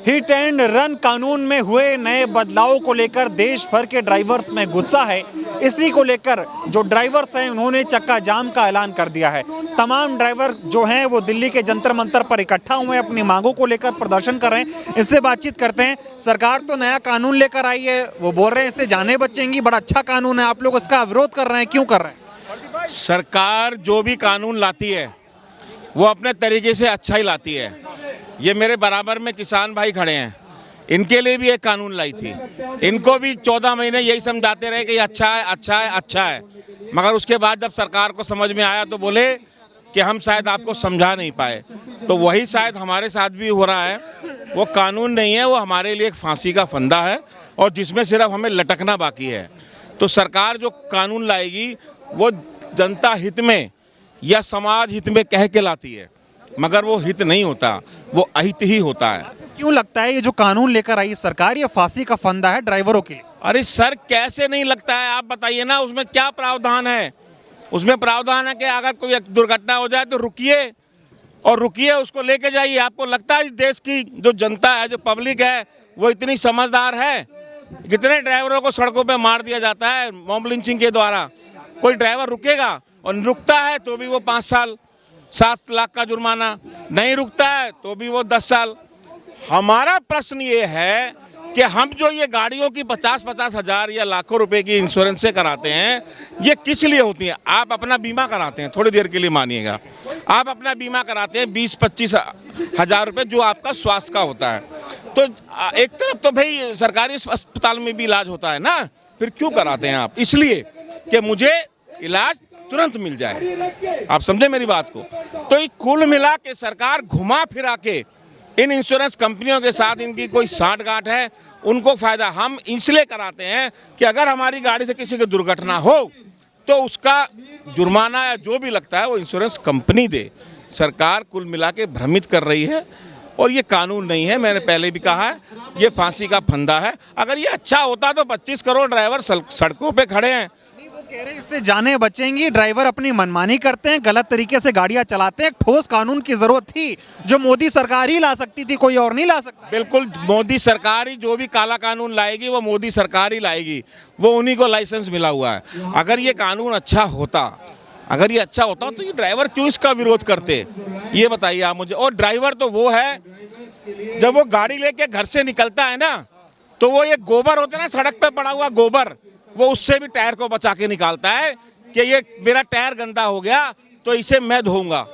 Hit and run कानून में हुए नए बदलाव को लेकर देश भर के ड्राइवर्स में गुस्सा है। इसी को लेकर जो ड्राइवर्स हैं उन्होंने चक्का जाम का ऐलान कर दिया है। तमाम ड्राइवर जो हैं वो दिल्ली के जंतर मंतर पर इकट्ठा हुए हैं, अपनी मांगों को लेकर प्रदर्शन कर रहे हैं। इससे बातचीत करते हैं। सरकार तो नया कानून लेकर आई है, वो बोल रहे हैं इससे जानें बचेंगी, बड़ा अच्छा कानून है, आप लोग इसका विरोध कर रहे हैं, क्यों कर रहे हैं? सरकार जो भी कानून लाती है वो अपने तरीके से अच्छा ही लाती है। ये मेरे बराबर में किसान भाई खड़े हैं, इनके लिए भी एक कानून लाई थी। इनको भी 14 महीने यही समझाते रहे कि अच्छा है अच्छा है अच्छा है, मगर उसके बाद जब सरकार को समझ में आया तो बोले कि हम शायद आपको समझा नहीं पाए। तो वही शायद हमारे साथ भी हो रहा है। वो कानून नहीं है, वो हमारे लिए एक फांसी का फंदा है और जिसमें सिर्फ हमें लटकना बाकी है। तो सरकार जो कानून लाएगी वो जनता हित में या समाज हित में कह के लाती है, मगर वो हित नहीं होता, वो अहित ही होता है। क्यों लगता है ये जो कानून लेकर आई सरकार, ये फांसी का फंदा है ड्राइवरों के लिए? अरे सर, कैसे नहीं लगता है, आप बताइए ना। उसमें क्या प्रावधान है? उसमें प्रावधान है कि अगर कोई दुर्घटना हो जाए तो रुकिए और रुकिए, उसको लेके जाइए। आपको लगता है इस देश की जो जनता है, जो पब्लिक है, वो इतनी समझदार है? कितने ड्राइवरों को सड़कों पे मार दिया जाता है मॉब लिंचिंग के द्वारा। कोई ड्राइवर रुकेगा? और रुकता है तो भी वो 5 साल 7 लाख का जुर्माना, नहीं रुकता है तो भी वो 10 साल। हमारा प्रश्न ये है कि हम जो ये गाड़ियों की 50-50 हज़ार या लाखों रुपए की इंश्योरेंस से कराते हैं, ये किस लिए होती हैं? आप अपना बीमा कराते हैं, थोड़ी देर के लिए मानिएगा, आप अपना बीमा कराते हैं 20-25 हज़ार रुपये जो आपका स्वास्थ्य का होता है। तो एक तरफ तो भाई सरकारी अस्पताल में भी इलाज होता है ना, फिर क्यों कराते हैं आप? इसलिए कि मुझे इलाज तुरंत मिल जाए। आप समझे मेरी बात को? तो ये कुल मिला के सरकार घुमा फिरा के इन इंश्योरेंस कंपनियों के साथ इनकी कोई साठगांठ है, उनको फायदा। हम इसलिए कराते हैं कि अगर हमारी गाड़ी से किसी की दुर्घटना हो तो उसका जुर्माना या जो भी लगता है वो इंश्योरेंस कंपनी दे। सरकार कुल मिला के भ्रमित कर रही है और ये कानून नहीं है। मैंने पहले भी कहा है, ये फांसी का फंदा है। अगर ये अच्छा होता तो 25 करोड़ ड्राइवर सड़कों पर खड़े हैं। कह रहे हैं इससे जानें बचेंगी, ड्राइवर अपनी मनमानी करते हैं, गलत तरीके से गाड़ियां चलाते हैं। ठोस कानून की जरूरत थी जो मोदी सरकार ही ला सकती थी, कोई और नहीं ला सकता। बिल्कुल, मोदी सरकार ही जो भी काला कानून लाएगी वो मोदी सरकार ही लाएगी, वो उन्हीं को लाइसेंस मिला हुआ है। अगर ये कानून अच्छा होता, अगर ये अच्छा होता तो ये ड्राइवर क्यों इसका विरोध करते, ये बताइए आप मुझे। और ड्राइवर तो वो है जब वो गाड़ी लेके घर से निकलता है ना, तो वो ये गोबर होता है ना, सड़क पे पड़ा हुआ गोबर, वो उससे भी टायर को बचा के निकालता है कि ये मेरा टायर गंदा हो गया तो इसे मैं धोऊंगा।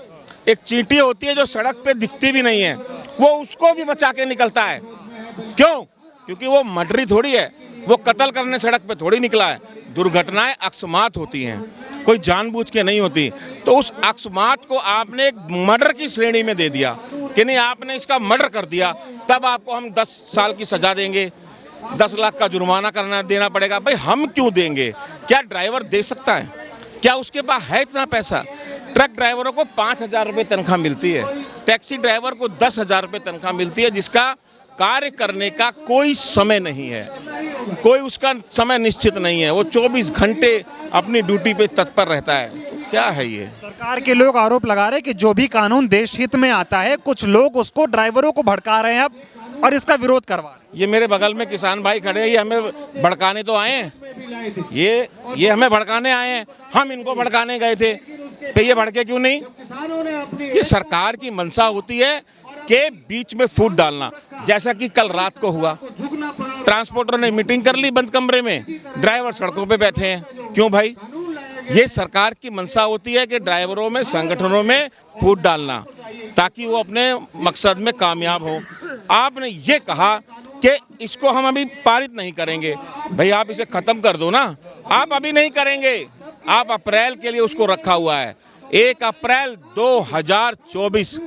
एक चींटी होती है जो सड़क पे दिखती भी नहीं है, वो उसको भी बचा के निकलता है। क्यों? क्योंकि वो मर्डरी थोड़ी है, वो कत्ल करने सड़क पे थोड़ी निकला है। दुर्घटनाएं अकस्मात होती हैं, कोई जानबूझ के नहीं होती। तो उस अकस्मात को आपने एक मर्डर की श्रेणी में दे दिया कि नहीं, आपने इसका मर्डर कर दिया, तब आपको हम 10 साल की सजा देंगे, 10 लाख का जुर्माना देना पड़ेगा। भाई हम क्यों देंगे? क्या ड्राइवर दे सकता है? क्या उसके पास है इतना पैसा? ट्रक ड्राइवरों को 5,000 रुपये तनख्वाह मिलती है, टैक्सी ड्राइवर को 10,000 रुपये तनख्वाह मिलती है, जिसका कार्य करने का कोई समय नहीं है, कोई उसका समय निश्चित नहीं है। वो 24 घंटे अपनी ड्यूटी पे तत्पर रहता है। तो क्या है ये? सरकार के लोग आरोप लगा रहे हैं कि जो भी कानून देश हित में आता है, कुछ लोग उसको ड्राइवरों को भड़का रहे हैं अब और इसका विरोध करवा रहे हैं। ये मेरे बगल में किसान भाई खड़े हैं, ये हमें भड़काने तो आए हैं, ये हमें भड़काने आए हैं। हम इनको भड़काने गए थे, तो ये भड़के क्यों नहीं? ये सरकार की मंशा होती है कि बीच में फूट डालना, जैसा कि कल रात को हुआ। ट्रांसपोर्टर ने मीटिंग कर ली बंद कमरे में, ड्राइवर सड़कों पे बैठे हैं। क्यों भाई? ये सरकार की मंशा होती है कि ड्राइवरों में, संगठनों में फूट डालना, ताकि वो अपने मकसद में कामयाब हो। आपने ये कहा कि इसको हम अभी पारित नहीं करेंगे। भाई आप इसे खत्म कर दो ना। आप अभी नहीं करेंगे, आप अप्रैल के लिए उसको रखा हुआ है। 1 अप्रैल 2024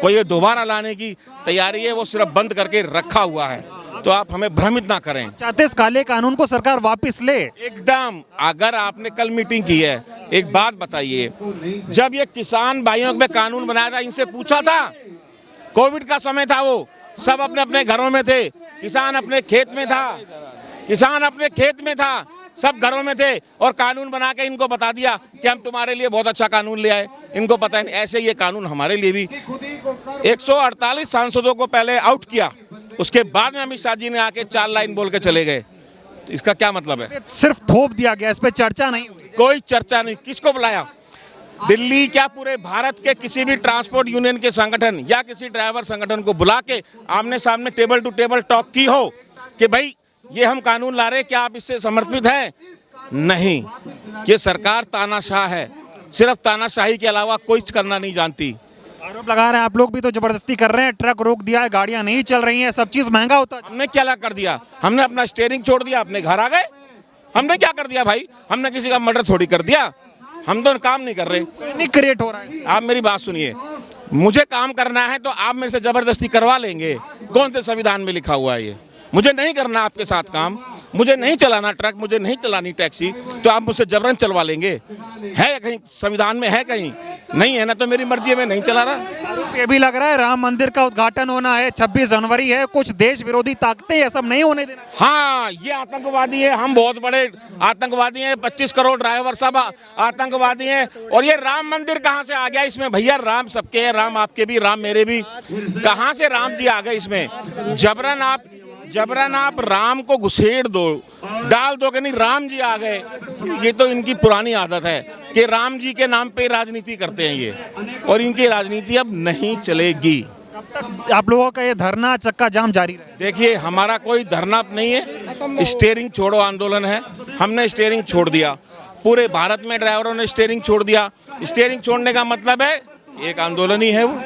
को ये दोबारा लाने की तैयारी है, वो सिर्फ बंद करके रखा हुआ है। तो आप हमें भ्रमित ना करें। चाहते इस काले कानून को सरकार वापस ले? एकदम। अगर आपने कल मीटिंग की है, एक बात बताइए, जब ये किसान भाइयों पे कानून बनाया था, इनसे पूछा था? कोविड का समय था, वो सब अपने अपने घरों में थे, किसान अपने खेत में था, किसान अपने खेत में था, सब घरों में थे, और कानून बना के इनको बता दिया कि हम तुम्हारे लिए बहुत अच्छा कानून ले आए। इनको पता है ऐसे ये कानून हमारे लिए भी 148 सांसदों को पहले आउट किया उसके बाद में अमित शाह जी ने आके 4 लाइन बोल के चले गए। तो इसका क्या मतलब है? सिर्फ थोप दिया गया, इस पे चर्चा नहीं हुई। कोई चर्चा नहीं। किसको बुलाया? दिल्ली क्या पूरे भारत के किसी भी ट्रांसपोर्ट यूनियन के संगठन या किसी ड्राइवर संगठन को बुला के आमने सामने टेबल टू टेबल टॉक की हो कि भाई ये हम कानून ला रहे, क्या आप इससे समर्पित हैं? नहीं। ये सरकार तानाशाह है, सिर्फ तानाशाही के अलावा कोई करना नहीं जानती। आरोप लगा रहे हैं आप लोग भी तो जबरदस्ती कर रहे हैं, ट्रक रोक दिया है, गाड़ियां नहीं चल रही हैं, सब चीज महंगा होता है। हमने क्या कर दिया? हमने अपना स्टीयरिंग छोड़ दिया, अपने घर आ गए। हमने क्या कर दिया भाई? हमने किसी का मर्डर थोड़ी कर दिया। हम तो काम नहीं कर रहे। नहीं क्रिएट हो रहा है। आप मेरी बात सुनिए, मुझे काम करना है तो आप मेरे से जबरदस्ती करवा लेंगे? कौन से संविधान में लिखा हुआ है ये? मुझे नहीं करना आपके साथ काम, मुझे नहीं चलाना ट्रक, मुझे नहीं चलानी टैक्सी, तो आप मुझसे जबरन चलवा लेंगे? है कहीं संविधान में? है कहीं? नहीं है ना, तो मेरी मर्जी है, मैं नहीं चला रहा। आरोप ये भी लग रहा है राम मंदिर का उद्घाटन होना है, 26 जनवरी है, कुछ देश विरोधी ताकतें ये सब नहीं होने देना। हाँ, ये आतंकवादी है, हम बहुत बड़े आतंकवादी हैं, 25 करोड़ ड्राइवर सब आतंकवादी हैं। और ये राम मंदिर कहाँ से आ गया इसमें? भैया राम सबके हैं, राम आपके भी, राम मेरे भी। कहाँ से राम जी आ गए इसमें? जबरन आप राम को घुसेड़ दो, डाल दो कि नहीं राम जी आ गए। ये तो इनकी पुरानी आदत है कि राम जी के नाम पे राजनीति करते हैं ये, और इनकी राजनीति अब नहीं चलेगी। कब तक आप लोगों का ये धरना चक्का जाम जारी रहे? देखिए, हमारा कोई धरना नहीं है, स्टीयरिंग छोड़ो आंदोलन है। हमने स्टीयरिंग छोड़ दिया, पूरे भारत में ड्राइवरों ने स्टीयरिंग छोड़ दिया। स्टीयरिंग छोड़ने का मतलब है एक आंदोलन ही है वो,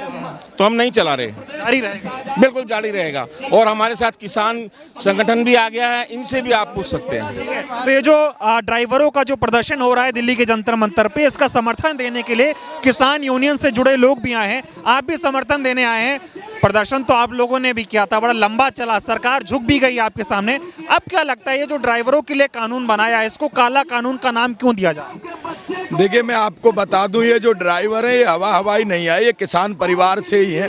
तो हम नहीं चला रहे। जारी रहेगा? बिल्कुल जारी रहेगा। और हमारे साथ किसान संगठन भी आ गया है, इनसे भी आप पूछ सकते हैं। तो ये जो ड्राइवरों का जो प्रदर्शन हो रहा है दिल्ली के जंतर मंतर पे, इसका समर्थन देने के लिए किसान यूनियन से जुड़े लोग भी आए हैं, आप भी समर्थन देने आए हैं। प्रदर्शन तो आप लोगों ने भी किया था, बड़ा लंबा चला, सरकार झुक भी गई आपके सामने। अब क्या लगता है ये जो ड्राइवरों के लिए कानून बनाया है, इसको काला कानून का नाम क्यों दिया जाए? देखिए, मैं आपको बता दूं, ये जो ड्राइवर है ये हवाई नहीं है, ये किसान परिवार से ही है।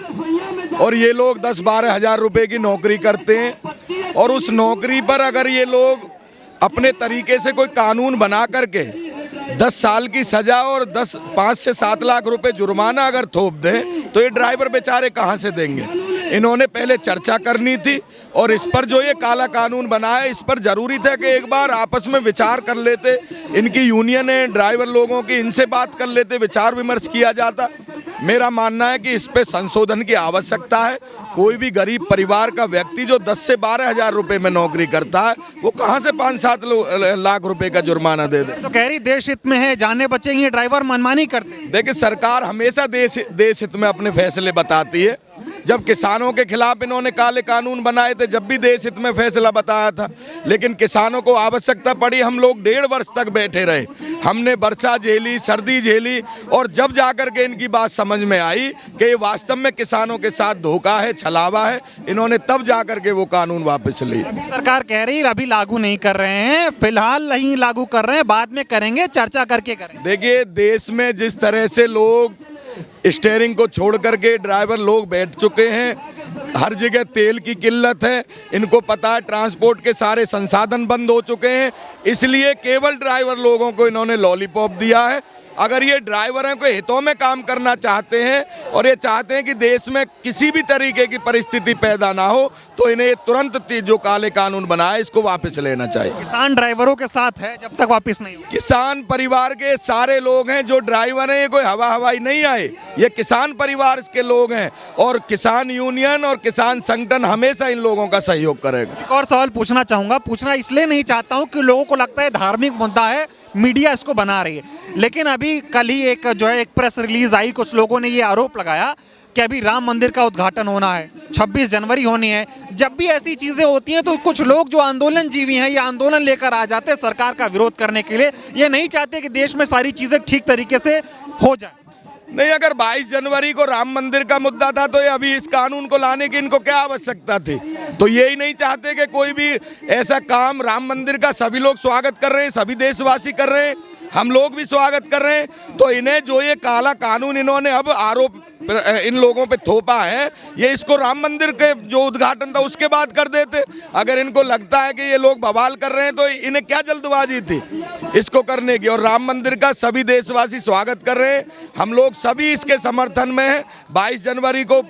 और ये लोग 10-12 हज़ार रुपए की नौकरी करते हैं, और उस नौकरी पर अगर ये लोग अपने तरीके से कोई कानून बना करके 10 साल की सजा और 5 से 7 लाख रुपए जुर्माना अगर थोप दें, तो ये ड्राइवर बेचारे कहाँ से देंगे? इन्होंने पहले चर्चा करनी थी, और इस पर जो ये काला कानून बनाया, इस पर जरूरी था कि एक बार आपस में विचार कर लेते। इनकी यूनियन है ड्राइवर लोगों की, इनसे बात कर लेते, विचार विमर्श किया जाता। मेरा मानना है कि इस पे संशोधन की आवश्यकता है। कोई भी गरीब परिवार का व्यक्ति जो 10 से 12 हज़ार रुपए में नौकरी करता है, वो कहाँ से 5-7 लाख रुपए का जुर्माना दे दे? तो कह रही देश हित में है, जाने बचेंगे, ड्राइवर मनमानी करते। देखिए, सरकार हमेशा देश हित में अपने फैसले बताती है। जब किसानों के खिलाफ इन्होंने काले कानून बनाए थे, जब भी देश हित में फैसला बताया था, लेकिन किसानों को आवश्यकता पड़ी। हम लोग 1.5 वर्ष तक बैठे रहे, हमने वर्षा झेली, सर्दी झेली, और जब जाकर के इनकी बात समझ में आई कि ये वास्तव में किसानों के साथ धोखा है, छलावा है, इन्होंने तब जाकर के वो कानून वापस लिए। सरकार कह रही है अभी लागू नहीं कर रहे हैं, फिलहाल नहीं लागू कर रहे हैं, बाद में करेंगे, चर्चा करके करेंगे। देखिए, देश में जिस तरह से लोग स्टीयरिंग को छोड़ करके ड्राइवर लोग बैठ चुके हैं, हर जगह तेल की किल्लत है, इनको पता है ट्रांसपोर्ट के सारे संसाधन बंद हो चुके हैं, इसलिए केवल ड्राइवर लोगों को इन्होंने लॉलीपॉप दिया है। अगर ये ड्राइवरों के हितों में काम करना चाहते हैं और ये चाहते हैं कि देश में किसी भी तरीके की परिस्थिति पैदा ना हो, तो इन्हें तुरंत जो काले कानून बनाए इसको वापस लेना चाहिए। किसान ड्राइवरों के साथ है जब तक वापस नहीं हो। किसान परिवार के सारे लोग हैं जो ड्राइवर हैं, ये कोई हवाई नहीं आए, ये किसान परिवार के लोग हैं, और किसान यूनियन और किसान संगठन हमेशा इन लोगों का सहयोग करेगा। एक और सवाल पूछना चाहूंगा, पूछना इसलिए नहीं चाहता हूं कि लोगों को लगता है धार्मिक मुद्दा है, मीडिया इसको बना रही है, लेकिन अभी कल ही एक प्रेस रिलीज आई, कुछ लोगों ने ये आरोप लगाया कि अभी राम मंदिर का उद्घाटन होना है, 26 जनवरी होनी है। जब भी ऐसी चीजें होती हैं तो कुछ लोग जो आंदोलन जीवी हैं, ये आंदोलन लेकर आ जाते हैं सरकार का विरोध करने के लिए। ये नहीं चाहते कि देश में सारी चीजें ठीक तरीके से हो जाए। नहीं, अगर 22 जनवरी को राम मंदिर का मुद्दा था, तो ये अभी इस कानून को लाने की इनको क्या आवश्यकता थी? तो यही नहीं चाहते कि कोई भी ऐसा काम, राम मंदिर का सभी लोग स्वागत कर रहे हैं, सभी देशवासी कर रहे हैं, हम लोग भी स्वागत कर रहे हैं। तो इन्हें जो ये काला कानून इन्होंने अब आरोप इन लोगों पे थोपा है, ये इसको राम मंदिर के जो उद्घाटन था उसके बाद कर देते। अगर इनको लगता है कि ये लोग बवाल कर रहे हैं, तो इन्हें क्या जल्दबाजी थी इसको करने की? और राम मंदिर का सभी देशवासी स्वागत कर रहे हैं, हम लोग सभी इसके समर्थन में हैं। 22 जनवरी को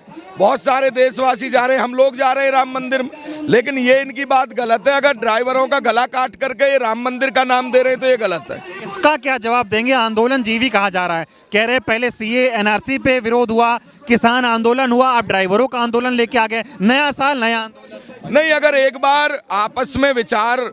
बहुत सारे देशवासी जा रहे हैं, हम लोग जा रहे हैं राम मंदिर में, लेकिन ये इनकी बात गलत है। अगर ड्राइवरों का गला काट करके ये राम मंदिर का नाम दे रहे हैं तो ये गलत है। इसका क्या जवाब देंगे? आंदोलन जीवी कहा जा रहा है, कह रहे हैं पहले सीए एनआरसी पे विरोध हुआ, किसान आंदोलन हुआ, अब ड्राइवरों का आंदोलन लेके आ गए, नया साल नया आंदोलन। नहीं, अगर एक बार आपस में विचार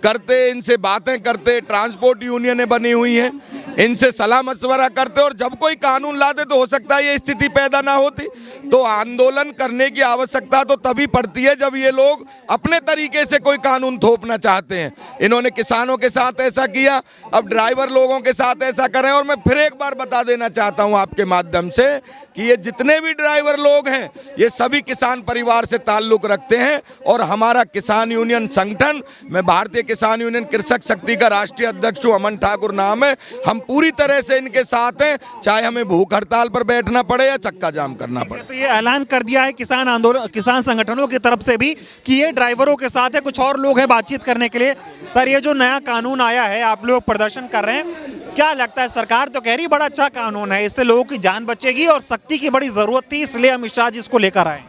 करते, इनसे बातें करते, ट्रांसपोर्ट यूनियनें बनी हुई हैं, इनसे सलाह मशवरा करते और जब कोई कानून लाते तो हो सकता है ये स्थिति पैदा ना होती। तो आंदोलन करने की आवश्यकता तो तभी पड़ती है जब ये लोग अपने तरीके से कोई कानून थोपना चाहते हैं। इन्होंने किसानों के साथ ऐसा किया, अब ड्राइवर लोगों के साथ ऐसा करें। और मैं फिर एक बार बता देना चाहता हूं आपके माध्यम से कि ये जितने भी ड्राइवर लोग हैं ये सभी किसान परिवार से ताल्लुक रखते हैं और हमारा किसान यूनियन संगठन, मैं भारतीय किसान यूनियन कृषक शक्ति का राष्ट्रीय अध्यक्ष हूं, अमन ठाकुर नाम है, हम पूरी तरह से इनके साथ हैं, चाहे हमें भूख हड़ताल पर बैठना पड़े या चक्का जाम करना पड़े। तो ये ऐलान कर दिया है किसान आंदोलन, किसान संगठनों की तरफ से भी कि ये ड्राइवरों के साथ है, कुछ और लोग हैं बातचीत करने के लिए। सर, ये जो नया कानून आया है, आप लोग प्रदर्शन कर रहे हैं, क्या लगता है? सरकार तो कह रही बड़ा अच्छा कानून है, इससे लोगों की जान बचेगी और सख्ती की बड़ी जरूरत थी, इसलिए अमित शाह जी इसको लेकर आए।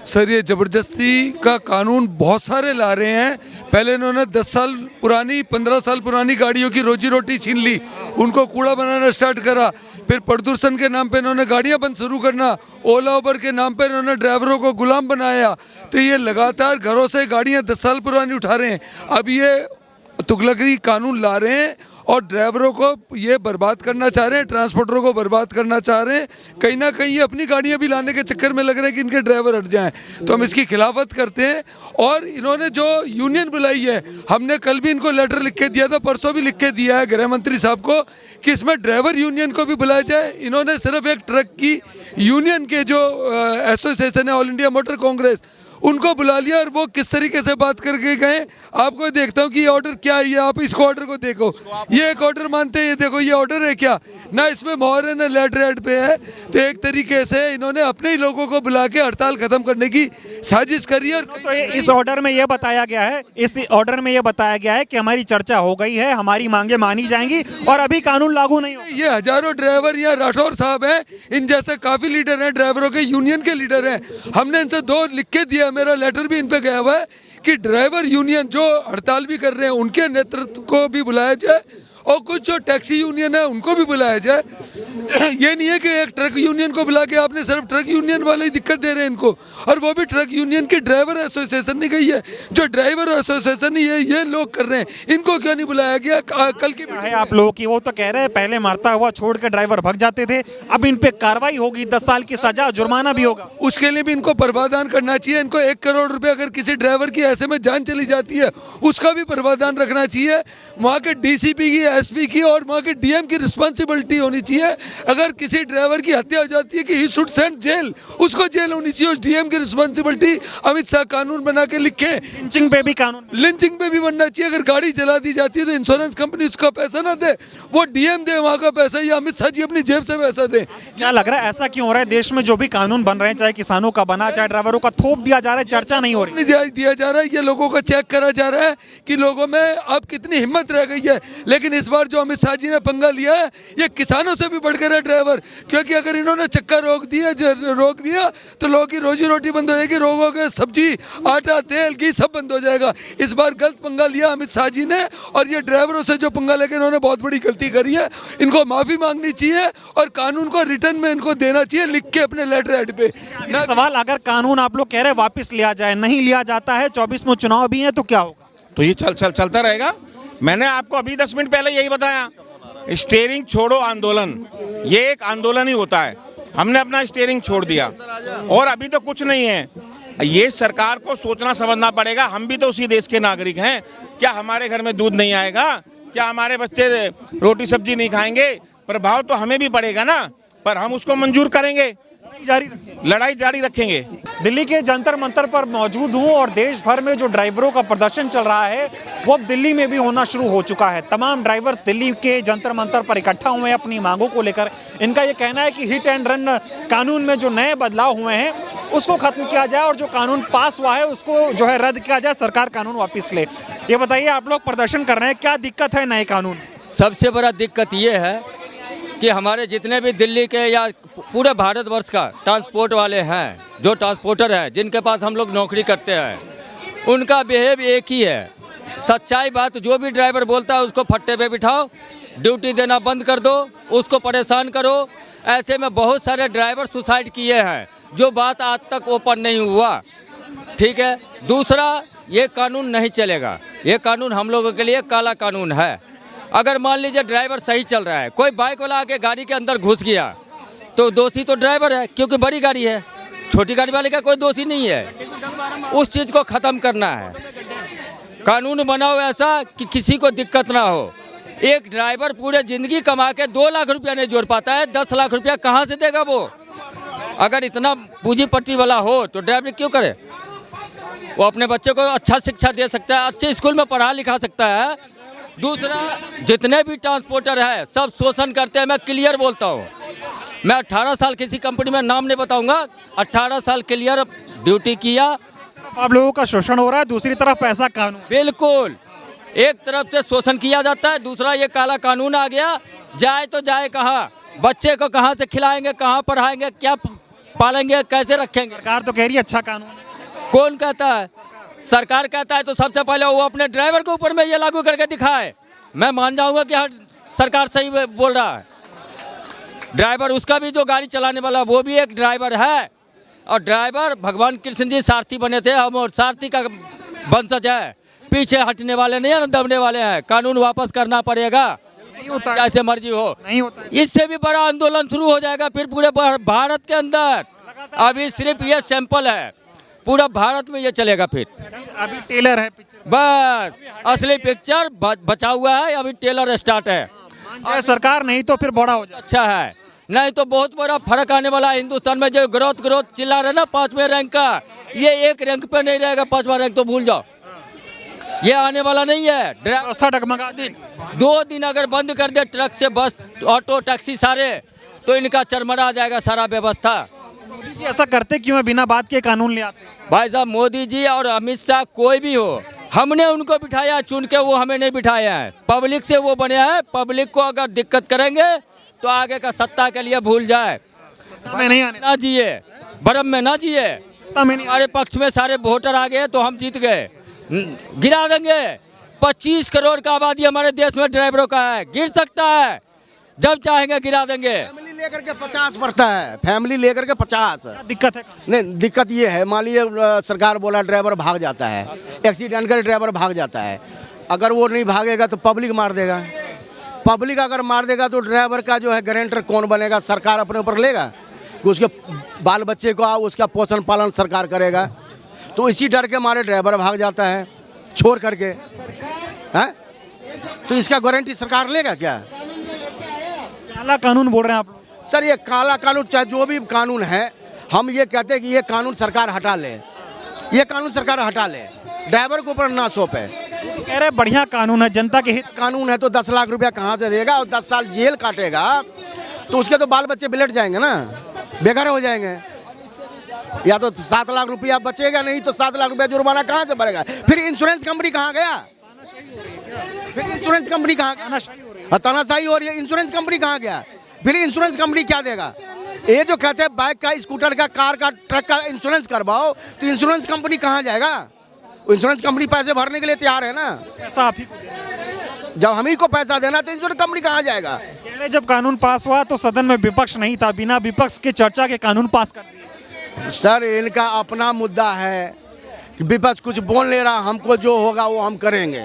सर, ये ज़बरदस्ती का कानून बहुत सारे ला रहे हैं। पहले इन्होंने 10 साल पुरानी 15 साल पुरानी गाड़ियों की रोजी रोटी छीन ली, उनको कूड़ा बनाना स्टार्ट करा। फिर प्रदूषण के नाम पे इन्होंने गाड़ियां बंद शुरू करना, ओला उबर के नाम पे इन्होंने ड्राइवरों को गुलाम बनाया। तो ये लगातार घरों से गाड़ियां 10 साल पुरानी उठा रहे हैं। अब ये तुगलकी कानून ला रहे हैं और ड्राइवरों को ये बर्बाद करना चाह रहे हैं, ट्रांसपोर्टरों को बर्बाद करना चाह रहे हैं। कहीं ना कहीं ये अपनी गाड़ियां भी लाने के चक्कर में लग रहे हैं कि इनके ड्राइवर हट जाएं। तो हम इसकी खिलाफत करते हैं। और इन्होंने जो यूनियन बुलाई है, हमने कल भी इनको लेटर लिख के दिया था, परसों भी लिख के दिया है गृह मंत्री साहब को कि इसमें ड्राइवर यूनियन को भी बुलाया जाए। इन्होंने सिर्फ एक ट्रक की यूनियन के जो एसोसिएशन है, ऑल इंडिया मोटर कांग्रेस, उनको बुला लिया और वो किस तरीके से बात करके गए। आपको देखता हूँ कि ये ऑर्डर क्या है, ये आप इसको ऑर्डर को देखो, ये एक ऑर्डर मानते हैं, ये देखो ये ऑर्डर है क्या? ना इसमें मोहर है ना लेटर हेड पे है। तो एक तरीके से इन्होंने अपने ही लोगों को बुला के हड़ताल खत्म करने की साजिश करी है। और तो इस ऑर्डर में ये बताया गया है, इस ऑर्डर में ये बताया गया है कि हमारी चर्चा हो गई है, हमारी मांगे मानी जाएंगी और अभी कानून लागू नहीं होगा। ये हजारों ड्राइवर यहाँ राठौर साहब हैं, इन जैसे काफ़ी लीडर हैं, ड्राइवरों के यूनियन के लीडर हैं। हमने इनसे 2 लिख के दिया, मेरा लेटर भी इन पे गया हुआ है कि ड्राइवर यूनियन जो हड़ताल भी कर रहे हैं उनके नेतृत्व को भी बुलाया जाए और कुछ जो टैक्सी यूनियन है उनको भी बुलाया जाए। ये नहीं है कि एक ट्रक यूनियन को बुला के आपने सिर्फ ट्रक यूनियन वाले ही दिक्कत दे रहे हैं इनको, और वो भी ट्रक यूनियन की ड्राइवर एसोसिएशन नहीं गई है, जो ड्राइवर एसोसिएशन ये लोग कर रहे हैं, इनको क्यों नहीं बुलाया गया? कल की है आप लोगों की, वो तो कह रहे हैं पहले मरता हुआ छोड़ के ड्राइवर भाग जाते थे, अब इन पे कार्रवाई होगी, 10 साल की सजा, जुर्माना भी होगा। उसके लिए भी इनको प्रावधान करना चाहिए। इनको 1 करोड़ रुपए अगर किसी ड्राइवर की ऐसे में जान चली जाती है उसका भी प्रावधान रखना चाहिए। वहाँ के डीसीपी की, एसपी की और वहाँ के डीएम की रिस्पॉन्सिबिलिटी होनी चाहिए। अगर किसी ड्राइवर की हत्या हो जाती है कि ही शुड सेंड जेल, उसको जेल होनी चाहिए, उस डीएम की रिस्पॉन्सिबिलिटी। अमित शाह कानून बना के लिखे, लिंचिंग पे भी कानून, लिंचिंग पे भी बनना चाहिए। अगर गाड़ी जला दी जाती है तो इंश्योरेंस कंपनी उसका पैसा ना दे, वो डीएम दे वहाँ का पैसा, या अमित शाह जी अपनी जेब से पैसा दे। क्या लग रहा है ऐसा क्यों हो रहा है? देश में जो भी कानून बन रहे हैं, चाहे किसानों का बना चाहे ड्राइवरों का, थोप दिया जा रहा है, चर्चा नहीं हो रही, नहीं दिया जा रहा है। ये लोगों को चेक करा जा रहा है कि लोगों में अब कितनी हिम्मत रह गई है। लेकिन इस बार जो अमित शाह जी ने पंगा लिया है, ये किसानों से भी बढ़कर है ड्राइवर, क्योंकि अगर इन्होंने चक्का रोक दिया तो लोगों की रोजी रोटी बंद हो जाएगी, लोगों के सब्जी, आटा, तेल, घी सब बंद हो जाएगा। इस बार गलत पंगा लिया अमित शाह जी ने, और ये ड्राइवरों से जो पंगा लेकर इन्होंने बहुत बड़ी गलती करी है। इनको माफ़ी मांगनी चाहिए और कानून को रिटर्न में इनको देना चाहिए लिख के अपने लेटर हेड पे। सवाल, अगर कानून आप लोग कह रहे हैं वापस लिया जाए, नहीं लिया जाता है, 24 में चुनाव भी है, तो क्या होगा? तो ये चलता रहेगा। मैंने आपको अभी 10 मिनट पहले यही बताया, स्टीयरिंग छोड़ो आंदोलन, ये एक आंदोलन ही होता है। हमने अपना स्टीयरिंग छोड़ दिया और अभी तो कुछ नहीं है। ये सरकार को सोचना समझना पड़ेगा। हम भी तो उसी देश के नागरिक हैं। क्या हमारे घर में दूध नहीं आएगा? क्या हमारे बच्चे रोटी सब्जी नहीं खाएंगे? प्रभाव तो हमें भी पड़ेगा ना, पर हम उसको मंजूर करेंगे, लड़ाई जारी रखेंगे। दिल्ली के जंतर मंतर पर मौजूद हूं और देश भर में जो ड्राइवरों का प्रदर्शन चल रहा है वो अब दिल्ली में भी होना शुरू हो चुका है। तमाम ड्राइवर्स दिल्ली के जंतर मंतर पर इकट्ठा हुए हैं अपनी मांगों को लेकर। इनका ये कहना है कि हिट एंड रन कानून में जो नए बदलाव हुए हैं उसको खत्म किया जाए और जो कानून पास हुआ है उसको जो है रद्द किया जाए, सरकार कानून वापस ले। ये बताइए, आप लोग प्रदर्शन कर रहे हैं, क्या दिक्कत है नए कानून? सबसे बड़ा दिक्कत ये है कि हमारे जितने भी दिल्ली के या पूरे भारतवर्ष का ट्रांसपोर्ट वाले हैं, जो ट्रांसपोर्टर हैं, जिनके पास हम लोग नौकरी करते हैं, उनका बिहेव एक ही है। सच्चाई बात, जो भी ड्राइवर बोलता है उसको फट्टे पे बिठाओ, ड्यूटी देना बंद कर दो, उसको परेशान करो। ऐसे में बहुत सारे ड्राइवर सुसाइड किए हैं, जो बात आज तक ओपन नहीं हुआ। ठीक है। दूसरा, ये कानून नहीं चलेगा। ये कानून हम लोगों के लिए काला कानून है। अगर मान लीजिए ड्राइवर सही चल रहा है, कोई बाइक वाला आके गाड़ी के अंदर घुस गया, तो दोषी तो ड्राइवर है, क्योंकि बड़ी गाड़ी है। छोटी गाड़ी वाले का कोई दोषी नहीं है। उस चीज़ को ख़त्म करना है। कानून बनाओ ऐसा कि किसी को दिक्कत ना हो। एक ड्राइवर पूरे ज़िंदगी कमा के 2 लाख रुपया नहीं जोड़ पाता है, 10 लाख रुपया कहाँ से देगा वो? अगर इतना पूंजीपति वाला हो तो ड्राइवर क्यों करे? वो अपने बच्चे को अच्छा शिक्षा दे सकता है, अच्छे स्कूल में पढ़ा लिखा सकता है। दूसरा, जितने भी ट्रांसपोर्टर है सब शोषण करते हैं। मैं क्लियर बोलता हूँ। मैं 18 साल किसी कंपनी में नाम नहीं बताऊंगा, 18 साल क्लियर ड्यूटी किया। आप लोगों का शोषण हो रहा है, दूसरी तरफ ऐसा कानून। बिल्कुल, एक तरफ से शोषण किया जाता है, दूसरा ये काला कानून आ गया। जाए तो जाए कहाँ? बच्चे को कहाँ से खिलाएंगे, कहाँ पढ़ाएंगे, क्या पालेंगे, कैसे रखेंगे? सरकार तो कह रही है अच्छा कानून है। कौन कहता है? सरकार कहता है तो सबसे पहले वो अपने ड्राइवर के ऊपर में ये लागू करके दिखाए। मैं मान जाऊंगा कि हाँ, सरकार सही बोल रहा है। ड्राइवर, उसका भी जो गाड़ी चलाने वाला वो भी एक ड्राइवर है। और ड्राइवर, भगवान कृष्ण जी सारथी बने थे, हम और सारथी का वंशज है। पीछे हटने वाले नहीं है, दबने वाले हैं। कानून वापस करना पड़ेगा, नहीं होता, जैसे मर्जी हो। नहीं होता। इससे भी बड़ा आंदोलन शुरू हो जाएगा फिर पूरे भारत के अंदर। अभी सिर्फ ये सैंपल है, पूरा भारत में ये चलेगा। फिर अभी टेलर है पिक्चर, बस असली पिक्चर बचा हुआ है, अभी टेलर स्टार्ट है। चाहे सरकार, नहीं तो फिर बड़ा हो जाए। अच्छा है, नहीं तो बहुत बड़ा फर्क आने वाला है। हिंदुस्तान में जो ग्रोथ चिल्ला रहे ना 5वें रैंक का, ये एक रैंक पे नहीं रहेगा। 5वां रैंक तो भूल जाओ, ये आने वाला नहीं है। व्यवस्था डगमगा। 2 दिन अगर बंद कर दे ट्रक से बस, ऑटो, टैक्सी सारे, तो इनका चरमरा जाएगा सारा व्यवस्था। मोदी जी ऐसा करते क्यों है? बिना बात के कानून ले आते हैं। भाई साहब, मोदी जी और अमित शाह कोई भी हो, हमने उनको बिठाया चुन के, वो हमें नहीं बिठाया है। पब्लिक से वो बने हैं। पब्लिक को अगर दिक्कत करेंगे तो आगे का सत्ता के लिए भूल जाए। में नहीं आने, ना जिए, भरम में ना जिए। हमारे पक्ष में सारे वोटर आ गए तो हम जीत गए। गिरा देंगे। 25 करोड़ का आबादी हमारे देश में ड्राइवरों का है। गिर सकता है, जब चाहेंगे गिरा देंगे। फैमिली लेकर के 50 पड़ता है, फैमिली लेकर के 50। दिक्कत है। नहीं, दिक्कत ये है, मान लीजिए सरकार बोला ड्राइवर भाग जाता है, एक्सीडेंट कर ड्राइवर भाग जाता है। अगर वो नहीं भागेगा तो पब्लिक मार देगा। पब्लिक अगर मार देगा तो ड्राइवर का जो है गारंटर कौन बनेगा? सरकार अपने ऊपर लेगा कि उसके बाल बच्चे को उसका पोषण पालन सरकार करेगा। तो इसी डर के मारे ड्राइवर भाग जाता है छोड़ करके, हैं? तो इसका गारंटी सरकार लेगा क्या? काला कानून बोल रहे हैं आप लोग। सर, ये काला कानून, चाहे जो भी कानून है, हम ये कहते हैं कि ये कानून सरकार हटा ले। ये कानून सरकार हटा ले, ड्राइवर के ऊपर ना सौंपे। तो कह रहे हैं बढ़िया कानून है, जनता के हित कानून है तो 10 लाख रुपया कहाँ से देगा? और 10 साल जेल काटेगा तो उसके तो बाल बच्चे बिलट जाएंगे ना, बेघर हो जाएंगे। या तो 7 लाख रुपया बचेगा, नहीं तो 7 लाख रुपया जुर्माना कहाँ से भरेगा? फिर इंश्योरेंस कंपनी कहाँ गया? फिर इंश्योरेंस कंपनी कहाँ गया? तानाशाही हो रही है। इंश्योरेंस कंपनी कहाँ गया? फिर इंश्योरेंस कंपनी क्या देगा? ये जो कहते हैं बाइक का, स्कूटर का, कार का, ट्रक का इंश्योरेंस करवाओ, तो इंश्योरेंस कंपनी कहाँ जाएगा? इंश्योरेंस कंपनी पैसे भरने के लिए तैयार है ना। पैसा आप ही को देना। जब हम ही को पैसा देना तो इंश्योरेंस कंपनी कहाँ जाएगा? कह रहे जब कानून पास हुआ तो सदन में विपक्ष नहीं था, बिना विपक्ष के चर्चा के कानून पास कर दिया। सर, इनका अपना मुद्दा है कि विपक्ष कुछ बोल नहीं रहा, हमको जो होगा वो हम करेंगे,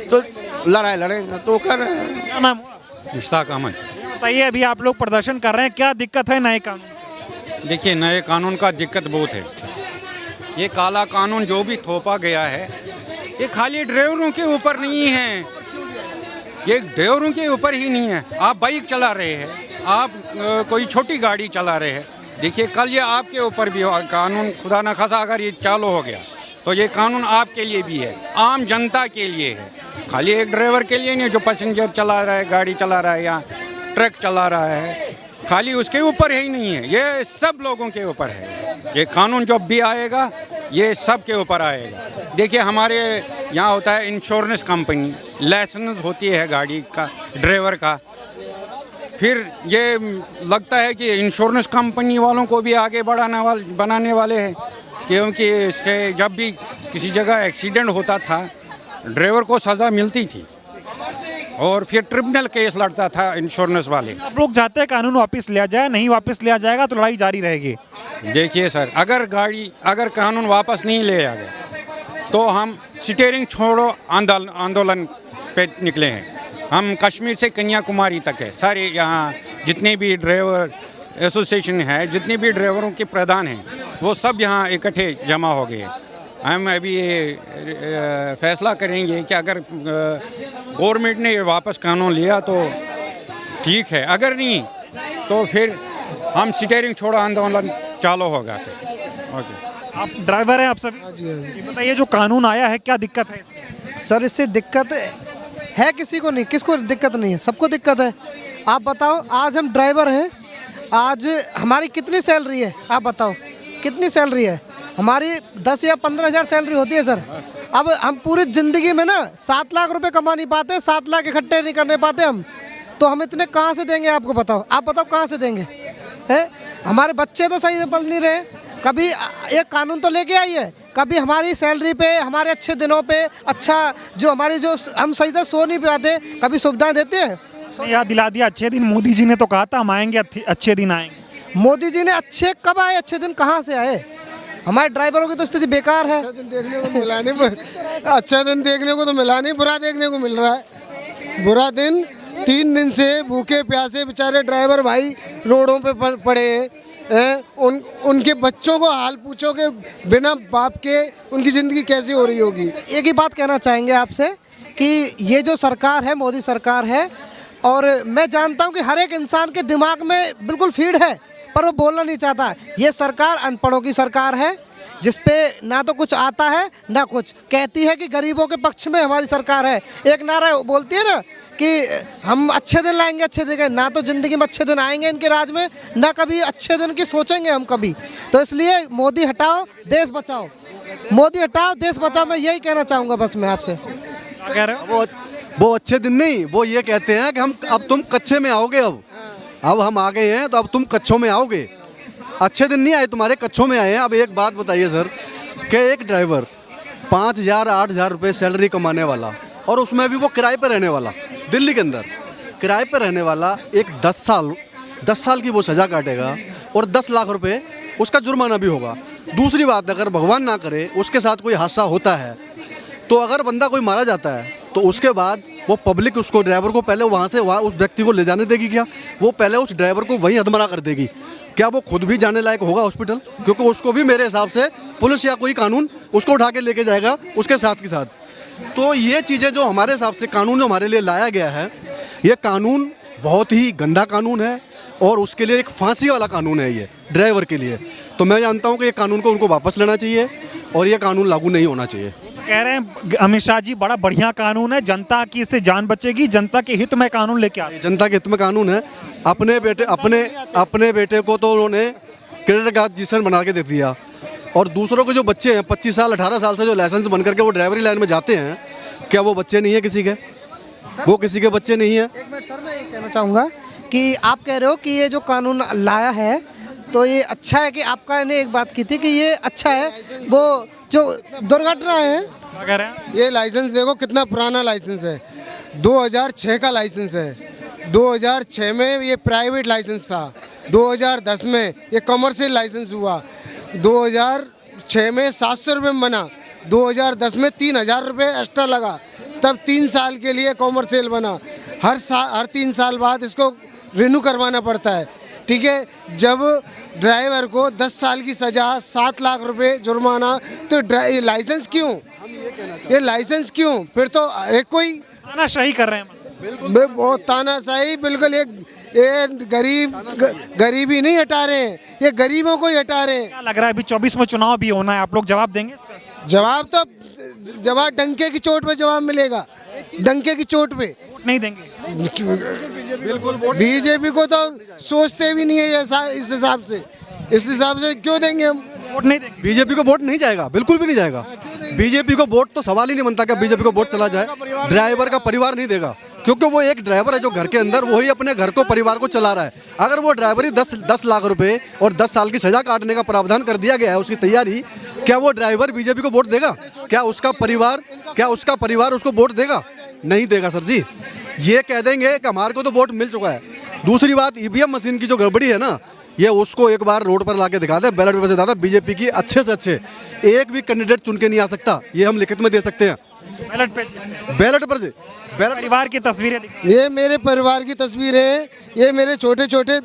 तो लड़ाई लड़ेंगे तो कर रहे हैं। क्या नाम हुआ? इश्ताक अहमद। बताइए, अभी आप लोग प्रदर्शन कर रहे हैं, क्या दिक्कत है नए कानून से? देखिए, नए कानून का दिक्कत बहुत है। ये काला कानून जो भी थोपा गया है, ये खाली ड्राइवरों के ऊपर नहीं है, ये ड्राइवरों के ऊपर ही नहीं है। आप बाइक चला रहे हैं, आप कोई छोटी गाड़ी चला रहे हैं, देखिए कल ये आपके ऊपर भी कानून, खुदा न खासा अगर ये चालू हो गया तो ये कानून आपके लिए भी है, आम जनता के लिए है। खाली एक ड्राइवर के लिए नहीं, जो पैसेंजर चला रहा है, गाड़ी चला रहा है या ट्रक चला रहा है, खाली उसके ऊपर ही नहीं है, ये सब लोगों के ऊपर है। ये कानून जब भी आएगा ये सब के ऊपर आएगा। देखिए, हमारे यहाँ होता है इंश्योरेंस कंपनी, लाइसेंस होती है गाड़ी का, ड्राइवर का, फिर ये लगता है कि इंश्योरेंस कंपनी वालों को भी आगे बनाने वाले हैं, क्योंकि इससे जब भी किसी जगह एक्सीडेंट होता था ड्राइवर को सज़ा मिलती थी और फिर ट्रिब्यूनल केस लड़ता था इंश्योरेंस वाले। आप लोग चाहते हैं कानून वापस लिया जाए, नहीं वापस लिया जाएगा तो लड़ाई जारी रहेगी। देखिए सर, अगर कानून वापस नहीं लिया गया तो हम स्टीयरिंग छोड़ो आंदोलन पे निकले हैं। हम कश्मीर से कन्याकुमारी तक है, सारे यहाँ जितने भी ड्राइवर एसोसिएशन है, जितने भी ड्राइवरों के प्रधान हैं, वो सब यहाँ इकट्ठे जमा हो गए। हम अभी ये फैसला करेंगे कि अगर गवर्नमेंट ने ये वापस कानून लिया तो ठीक है, अगर नहीं तो फिर हम स्टीयरिंग छोड़ो आंदोलन चालू होगा। ओके, आप ड्राइवर हैं आप सभी, ये बताइए जो कानून आया है क्या दिक्कत है इससे? सर इससे दिक्कत है किसी को नहीं, किसको दिक्कत नहीं है, सबको दिक्कत है। आप बताओ, आज हम ड्राइवर हैं, आज हमारी कितनी सैलरी है? आप बताओ कितनी सैलरी है हमारी? 10 या 15 हज़ार सैलरी होती है सर। अब हम पूरी ज़िंदगी में ना 7 लाख रुपए कमा नहीं पाते, 7 लाख इकट्ठे नहीं करने पाते हम, तो हम इतने कहाँ से देंगे? आपको बताओ, आप बताओ कहाँ से देंगे? है हमारे बच्चे तो सही से पल नहीं रहे। कभी एक कानून तो लेके आई है, कभी हमारी सैलरी पे, हमारे अच्छे दिनों पे, अच्छा जो हमारी जो हम सही से सो नहीं पाते, कभी सुविधाएं देते हैं? याद दिला दिया अच्छे दिन, मोदी जी ने तो कहा था हम आएंगे, अच्छे दिन आएंगे। मोदी जी ने अच्छे कब आए? अच्छे दिन कहाँ से आए? हमारे ड्राइवरों की तो स्थिति बेकार है। अच्छा दिन देखने को मिला नहीं, अच्छा दिन देखने को तो मिला नहीं, बुरा देखने को मिल रहा है। बुरा दिन, 3 दिन से भूखे प्यासे बेचारे ड्राइवर भाई रोडों पे पड़े हैं। उनके बच्चों को हाल पूछो कि बिना बाप के उनकी ज़िंदगी कैसी हो रही होगी। एक ही बात कहना चाहेंगे आपसे कि ये जो सरकार है, मोदी सरकार है, और मैं जानता हूँ कि हर एक इंसान के दिमाग में बिल्कुल फीड है, पर वो बोलना नहीं चाहता। ये सरकार अनपढ़ों की सरकार है, जिसपे ना तो कुछ आता है ना कुछ। कहती है कि गरीबों के पक्ष में हमारी सरकार है, एक नारा बोलती है ना कि हम अच्छे दिन लाएंगे, अच्छे दिन, ना तो ज़िंदगी में अच्छे दिन आएंगे इनके राज में, ना कभी अच्छे दिन की सोचेंगे हम कभी। तो इसलिए मोदी हटाओ, देश बचाओ, मोदी हटाओ, देश बचाओ, मैं यही कहना चाहूँगा बस मैं आपसे। क्या कह रहे हो? वो अच्छे दिन नहीं, वो ये कहते हैं कि हम अब तुम कच्चे में आओगे, अब हम आ गए हैं तो अब तुम कच्छों में आओगे। अच्छे दिन नहीं आए तुम्हारे, कच्छों में आए हैं। अब एक बात बताइए सर कि एक ड्राइवर 5,000 8,000 रुपये सैलरी कमाने वाला, और उसमें भी वो किराए पर रहने वाला, दिल्ली के अंदर किराए पर रहने वाला, एक 10 साल की वो सज़ा काटेगा और 10 लाख रुपए उसका जुर्माना भी होगा। दूसरी बात, अगर भगवान ना करे उसके साथ कोई हादसा होता है, तो अगर बंदा कोई मारा जाता है तो उसके बाद वो पब्लिक उसको, ड्राइवर को पहले वहाँ से उस व्यक्ति को ले जाने देगी क्या? वो पहले उस ड्राइवर को वहीं हदमरा कर देगी क्या? वो खुद भी जाने लायक होगा हॉस्पिटल? क्योंकि उसको भी मेरे हिसाब से पुलिस या कोई कानून उसको उठा के लेके जाएगा उसके साथ के साथ। तो ये चीज़ें जो हमारे हिसाब से कानून जो हमारे लिए लाया गया है, ये कानून बहुत ही गंदा कानून है, और उसके लिए एक फांसी वाला कानून है ये ड्राइवर के लिए। तो मैं जानता हूँ कि ये कानून को उनको वापस लेना चाहिए और ये कानून लागू नहीं होना चाहिए। कह रहे हैं अमित शाह जी बड़ा बढ़िया कानून है, जनता की इससे जान बचेगी, जनता के हित में कानून लेके आ रहे हैं। जनता के हित में कानून है। अपने बेटे को तो उन्होंने क्रेडिट कार्ड जीसन बना के दे दिया, और दूसरों के जो बच्चे हैं 25 साल 18 साल से जो लाइसेंस बन करके वो ड्राइवरी लाइन में जाते हैं, क्या वो बच्चे नहीं है किसी के? वो किसी के बच्चे नहीं है। एक मिनट सर, मैं ये कहना चाहूँगा कि आप कह रहे हो कि ये जो कानून लाया है तो ये अच्छा है, कि आपका ने एक बात की थी कि ये अच्छा है, वो जो दुर्घटना है। क्या कह रहे हैं? ये लाइसेंस देखो कितना पुराना लाइसेंस है, 2006 का लाइसेंस है। 2006 में ये प्राइवेट लाइसेंस था, 2010 में ये कमर्शियल लाइसेंस हुआ, 2006 में 700 रुपये में बना, 2010 में 3,000 रुपये एक्स्ट्रा लगा, तब 3 साल के लिए कॉमर्शियल बना। हर 3 साल बाद इसको रिन्यू करवाना पड़ता है। ठीक है, जब ड्राइवर को 10 साल की सज़ा, 7 लाख रुपए जुर्माना, तो ये लाइसेंस क्यों? ये लाइसेंस क्यों? फिर तो एक कोई तानाशाही कर रहे हैं। बहुत तानाशाही, बिल्कुल। ये गरीबी नहीं हटा रहे हैं, ये गरीबों को ही हटा रहे हैं। क्या लग रहा है अभी 24 में चुनाव भी होना है, आप लोग जवाब देंगे इसका? जवाब डंके की चोट पे जवाब मिलेगा, डंके की चोट पे। वोट नहीं देंगे बिल्कुल। बीजेपी को तो सोचते भी नहीं है इस हिसाब से क्यों देंगे हम? वोट नहीं देंगे। बीजेपी को वोट नहीं जाएगा, बिल्कुल भी नहीं जाएगा। बीजेपी को वोट तो सवाल ही नहीं बनता कि बीजेपी को वोट चला जाए। ड्राइवर का परिवार नहीं देगा, क्योंकि वो एक ड्राइवर है जो घर के अंदर वही अपने घर को परिवार को चला रहा है। अगर वो ड्राइवरी 10 लाख रुपए और 10 साल की सजा काटने का प्रावधान कर दिया गया है उसकी तैयारी, क्या वो ड्राइवर बीजेपी को वोट देगा? क्या उसका परिवार उसको वोट देगा? नहीं देगा सर जी। ये कह देंगे कि हमारे को तो वोट मिल चुका है। दूसरी बात, ईवीएम मशीन की जो गड़बड़ी है ना, ये उसको एक बार रोड पर लाके दिखा दे, बैलेट पेपर से दादा बीजेपी की अच्छे से अच्छे एक भी कैंडिडेट चुन के नहीं आ सकता, ये हम लिखित में दे सकते हैं। बैलेट पर परिवार की तस्वीरें दिखाई। ये मेरे परिवार की तस्वीर है। ये मेरे छोटे छोटे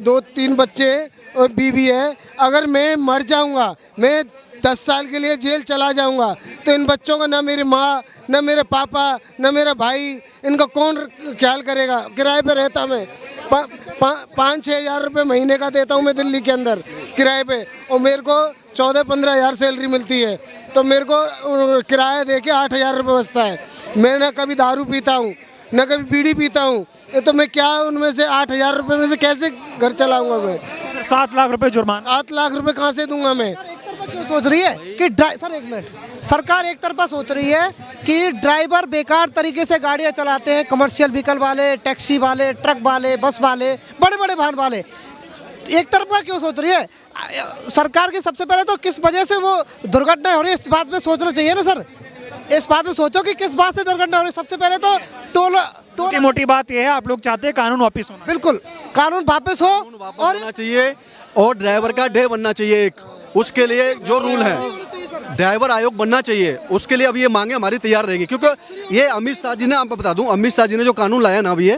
2-3 बच्चे और बीवी है। अगर मैं मर जाऊंगा, मैं 10 साल के लिए जेल चला जाऊंगा, तो इन बच्चों का ना मेरी माँ, ना मेरे पापा, ना मेरा भाई, इनका कौन ख्याल करेगा? किराए पे रहता मैं 5-6 हज़ार रुपये महीने का देता हूँ मैं दिल्ली के अंदर किराए पे, और मेरे को 14-15 हज़ार सैलरी मिलती है, तो मेरे को किराया दे के 8 हज़ार रुपये बचता है। मैं ना कभी दारू पीता हूँ, ना कभी बीड़ी पीता हूँ, तो मैं क्या उनमें से 8 हज़ार रुपये में से कैसे घर चलाऊंगा मैं? 7 लाख रुपए जुर्माना। 7 लाख रुपए कहाँ से दूंगा मैं? क्यों सोच रही है कि सर एक मिनट, सरकार एक तरफा सोच रही है कि ड्राइवर बेकार तरीके से गाड़ियां चलाते हैं, कमर्शियल व्हीकल वाले, टैक्सी वाले, ट्रक वाले, बस वाले, बड़े बड़े वाहन वाले। एक तरफा क्यों सोच रही है सरकार की? सबसे पहले तो किस वजह से वो दुर्घटनाएं हो रही है इस बात में सोचना चाहिए ना सर। इस बात में सोचो कि किस बात से दुर्घटना हो रही है। सबसे पहले तो टोल मोटी बात यह है, आप लोग चाहते हैं कानून वापस होना। बिल्कुल, कानून वापस हो और होना चाहिए, और ड्राइवर का डे बनना चाहिए एक, उसके लिए जो रूल है ड्राइवर आयोग बनना चाहिए। उसके लिए अब ये मांगे हमारी तैयार रहेगी, क्योंकि ये अमित शाह जी ने, आपको बता दूं, अमित शाह जी ने जो कानून लाया ना, अभी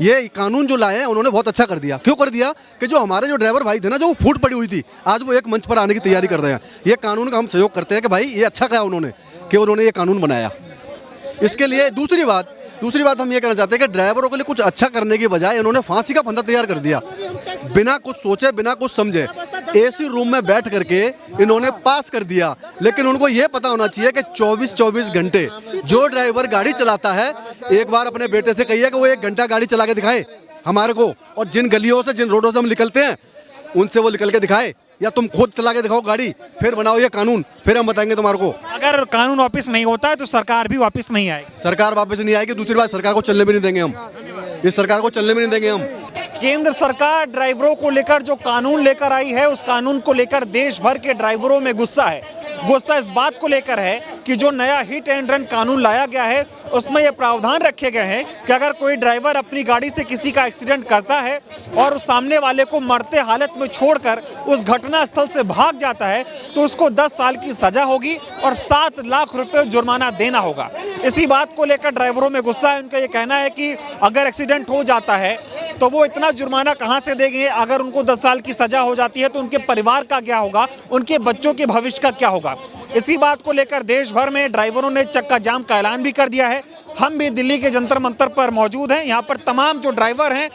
ये कानून जो लाए हैं उन्होंने बहुत अच्छा कर दिया। क्यों कर दिया? कि जो हमारे जो ड्राइवर भाई थे ना, जो वो फूट पड़ी हुई थी, आज वो एक मंच पर आने की तैयारी कर रहे हैं। ये कानून का हम सहयोग करते हैं कि भाई ये अच्छा कहा उन्होंने कि उन्होंने ये कानून बनाया। इसके लिए दूसरी बात हम ये कहना चाहते हैं कि ड्राइवरों के लिए कुछ अच्छा करने की बजाय इन्होंने फांसी का फंदा तैयार कर दिया, बिना कुछ सोचे, बिना कुछ समझे। एसी रूम में बैठ करके इन्होंने पास कर दिया। लेकिन उनको ये पता होना चाहिए कि 24 घंटे जो ड्राइवर गाड़ी चलाता है, एक बार अपने बेटे से कहिए कि वो 1 घंटा गाड़ी चला के दिखाए हमारे को, और जिन गलियों से, जिन रोडों से हम निकलते हैं उनसे वो निकल के दिखाए, या तुम खुद चला के दिखाओ गाड़ी, फिर बनाओ ये कानून, फिर हम बताएंगे तुम्हारे को। अगर कानून वापस नहीं होता है तो सरकार भी वापस नहीं आएगी। सरकार वापस नहीं आएगी। दूसरी बात, सरकार को चलने भी नहीं देंगे हम, इस सरकार को चलने भी नहीं देंगे हम। केंद्र सरकार ड्राइवरों को लेकर जो कानून लेकर आई है, उस कानून को लेकर देश भर के ड्राइवरों में गुस्सा है। गुस्सा इस बात को लेकर है कि जो नया हिट एंड रन कानून लाया गया है, उसमें यह प्रावधान रखे गए हैं कि अगर कोई ड्राइवर अपनी गाड़ी से किसी का एक्सीडेंट करता है और उस सामने वाले को मरते हालत में छोड़कर उस घटना स्थल से भाग जाता है, तो उसको 10 साल की सजा होगी और 7 लाख रुपए जुर्माना देना होगा। इसी बात को लेकर ड्राइवरों में गुस्सा है। उनका ये कहना है कि अगर एक्सीडेंट हो जाता है तो वो इतना जुर्माना कहाँ से देंगे? अगर उनको 10 साल की सजा हो जाती है तो उनके परिवार का क्या होगा, उनके बच्चों के भविष्य का क्या होगा? इसी बात को लेकर देश भर में ड्राइवरों ने चक्का जाम का ऐलान भी कर दिया है। हम भी दिल्ली के जंतर मंतर पर मौजूद हैं। यहाँ पर तमाम जो ड्राइवर हैं,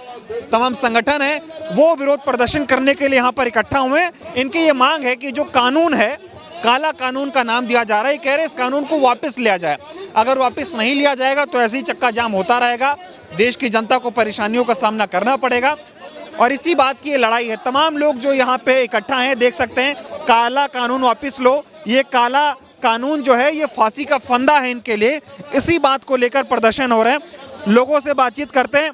तमाम संगठन हैं, वो विरोध प्रदर्शन करने के लिए यहाँ पर इकट्ठा हुए हैं। इनकी ये मांग है कि जो कानून है, काला कानून का नाम दिया जा रहा है, ये कह रहे इस कानून को वापस लिया जाए। अगर वापस नहीं लिया जाएगा तो ऐसे ही चक्का जाम होता रहेगा, देश की जनता को परेशानियों का सामना करना पड़ेगा। और इसी बात की ये लड़ाई है। तमाम लोग जो यहाँ पे इकट्ठा हैं, देख सकते हैं, काला कानून वापस लो। ये काला कानून जो है ये फांसी का फंदा है इनके लिए। इसी बात को लेकर प्रदर्शन हो रहे हैं। लोगों से बातचीत करते हैं।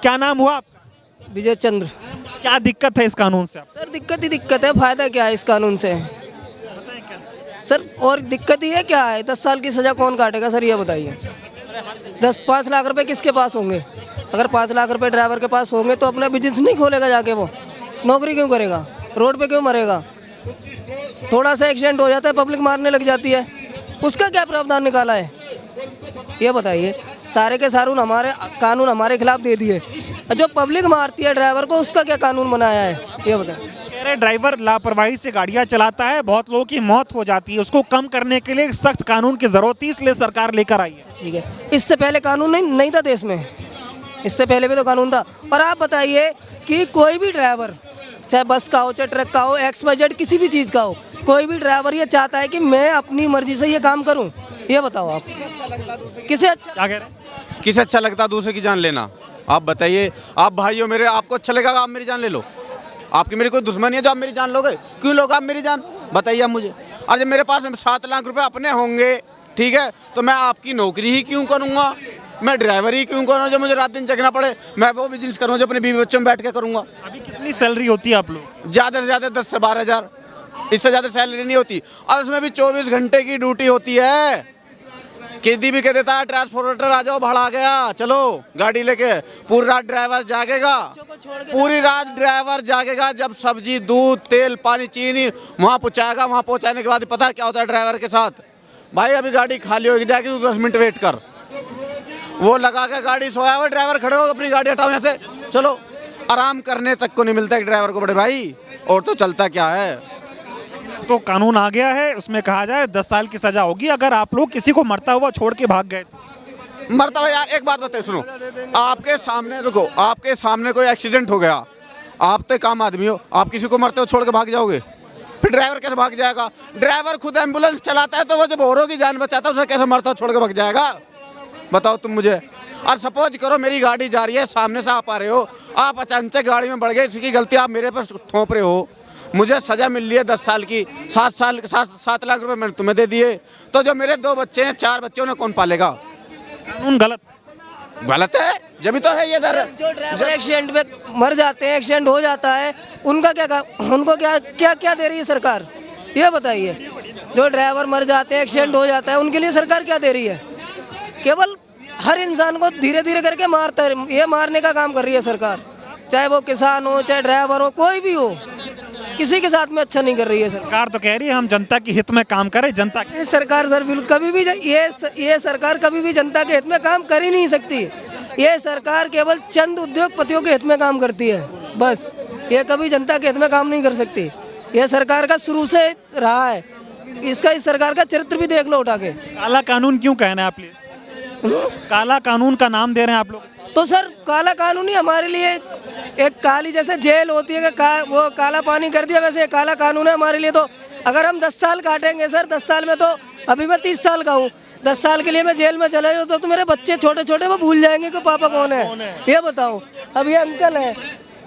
क्या नाम हुआ आपका? विजय चंद्र। क्या दिक्कत है इस कानून से? सर दिक्कत ही दिक्कत है, फायदा क्या है इस कानून से सर? और दिक्कत ही है क्या है? 10 साल की सजा कौन काटेगा सर, ये बताइए। 5 लाख रुपए किसके पास होंगे? अगर 5 लाख रुपए ड्राइवर के पास होंगे तो अपना बिजनेस नहीं खोलेगा जाके, वो नौकरी क्यों करेगा, रोड पे क्यों मरेगा? थोड़ा सा एक्सीडेंट हो जाता है, पब्लिक मारने लग जाती है, उसका क्या प्रावधान निकाला है ये बताइए। सारे के सारे कानून हमारे खिलाफ दे दिए, जो पब्लिक मारती है ड्राइवर को, उसका क्या कानून बनाया है ये बताइए। कह रहे ड्राइवर लापरवाही से गाड़ियां चलाता है, बहुत लोगों की मौत हो जाती है, उसको कम करने के लिए सख्त कानून की जरूरत थी, इसलिए सरकार लेकर आई है। ठीक है, इससे पहले कानून नहीं था देश में, इससे पहले भी तो कानून था। और आप बताइए कि कोई भी ड्राइवर, चाहे बस का हो, चाहे ट्रक का हो, XYZ किसी भी चीज़ का हो, कोई भी ड्राइवर ये चाहता है कि मैं अपनी मर्जी से ये काम करूं, ये बताओ आप किसे अच्छा क्या कह रहे हैं? किसे अच्छा लगता है दूसरे की जान लेना? आप बताइए। आप भाइयों मेरे, आपको अच्छा लगेगा आप मेरी जान ले लो? आपकी मेरी कोई दुश्मनी है जो आप मेरी जान लोगे? क्यों लोगे आप मेरी जान, बताइए आप मुझे। और जब मेरे पास 7 लाख रुपए अपने होंगे, ठीक है, तो मैं आपकी नौकरी ही क्यों करूँगा? मैं ड्राइवर ही क्यों करूँ जो मुझे रात दिन जगना पड़े। मैं वो बिजनेस करूँ जो अपने बीवी बच्चों में बैठ के करूँगा। अभी कितनी सैलरी होती है आप लोग? ज़्यादा से ज़्यादा 10 से 12 हज़ार, इससे ज़्यादा सैलरी नहीं होती। और उसमें भी 24 घंटे की ड्यूटी होती है। किसी भी कह देता है ट्रांसपोर्टर आ जाओ, भाड़ा आ गया, चलो गाड़ी लेके, पूरी रात ड्राइवर जागेगा, पूरी रात ड्राइवर जागेगा। जब सब्जी, दूध, तेल, पानी, चीनी वहाँ पहुँचाएगा, वहाँ पहुँचाने के बाद पता है क्या होता है ड्राइवर के साथ? भाई अभी गाड़ी खाली होगी, जाके तू 10 मिनट वेट कर। वो लगा के गाड़ी सोया हुआ, ड्राइवर खड़े हो, अपनी गाड़ी हटाओ यहाँ से, चलो। आराम करने तक को नहीं मिलता है ड्राइवर को बड़े भाई, और तो चलता क्या है। तो कानून आ गया है, उसमें कहा जाए 10 साल की सजा होगी अगर आप लोग किसी को मरता हुआ छोड़ के भाग गए। मरता हुआ यार, एक बात बताइए, सुनो, आपके सामने, रुको, आपके सामने कोई एक्सीडेंट हो गया, आप तो एक आम आदमी हो, आप किसी को मरते हुए छोड़ के भाग जाओगे? फिर ड्राइवर कैसे भाग जाएगा? ड्राइवर खुद एम्बुलेंस चलाता है, तो वो जब औरों की जान बचाता है उसे कैसे मरता हुआ छोड़ के भाग जाएगा? बताओ तुम मुझे। और सपोज करो मेरी गाड़ी जा रही है, सामने से आप आ रहे हो, आप अचानक गाड़ी में बढ़ गए, इसकी गलती आप मेरे पर थोप रहे हो, मुझे सज़ा मिल रही है 10 साल की, 7 लाख रुपए मैंने तुम्हें दे दिए, तो जो मेरे 2 बच्चे हैं, 4 बच्चे, उन्हें कौन पालेगा? कानून गलत है, जब भी तो है ये दर। जो ड्राइवर एक्सीडेंट में मर जाते हैं, एक्सीडेंट हो जाता है, उनका क्या, उनको क्या दे रही है सरकार, ये बताइए। जो ड्राइवर मर जाते हैं, एक्सीडेंट हो जाता है, उनके लिए सरकार क्या दे रही है? केवल हर इंसान को धीरे धीरे करके मारता है, ये मारने का काम कर रही है सरकार। चाहे वो किसान हो, चाहे ड्राइवर हो, कोई भी हो, किसी के साथ में अच्छा नहीं कर रही है सरकार। तो कह रही है हम जनता के हित में काम करें, जनता ये सरकार सर बिल्कुल कभी भी ये सरकार कभी भी जनता के हित में काम कर ही नहीं सकती। ये सरकार केवल चंद उद्योगपतियों के हित में काम करती है, बस। ये कभी जनता के हित में काम नहीं कर सकती। ये सरकार का शुरू से रहा है, इस सरकार का चरित्र भी देख लो उठा के। काला कानून क्यों कहना है आप लिए? काला कानून का नाम दे रहे हैं आप लोग। तो सर काला कानून ही हमारे लिए एक काली जैसे जेल होती है कि वो काला पानी कर दिया, वैसे काला कानून है हमारे लिए। तो अगर हम 10 साल काटेंगे सर, 10 साल में, तो अभी मैं 30 साल का हूँ, 10 साल के लिए मैं जेल में चला जाऊँ तो मेरे बच्चे छोटे छोटे वो भूल जाएंगे कि पापा कौन है, ये बताओ। अब ये अंकल है,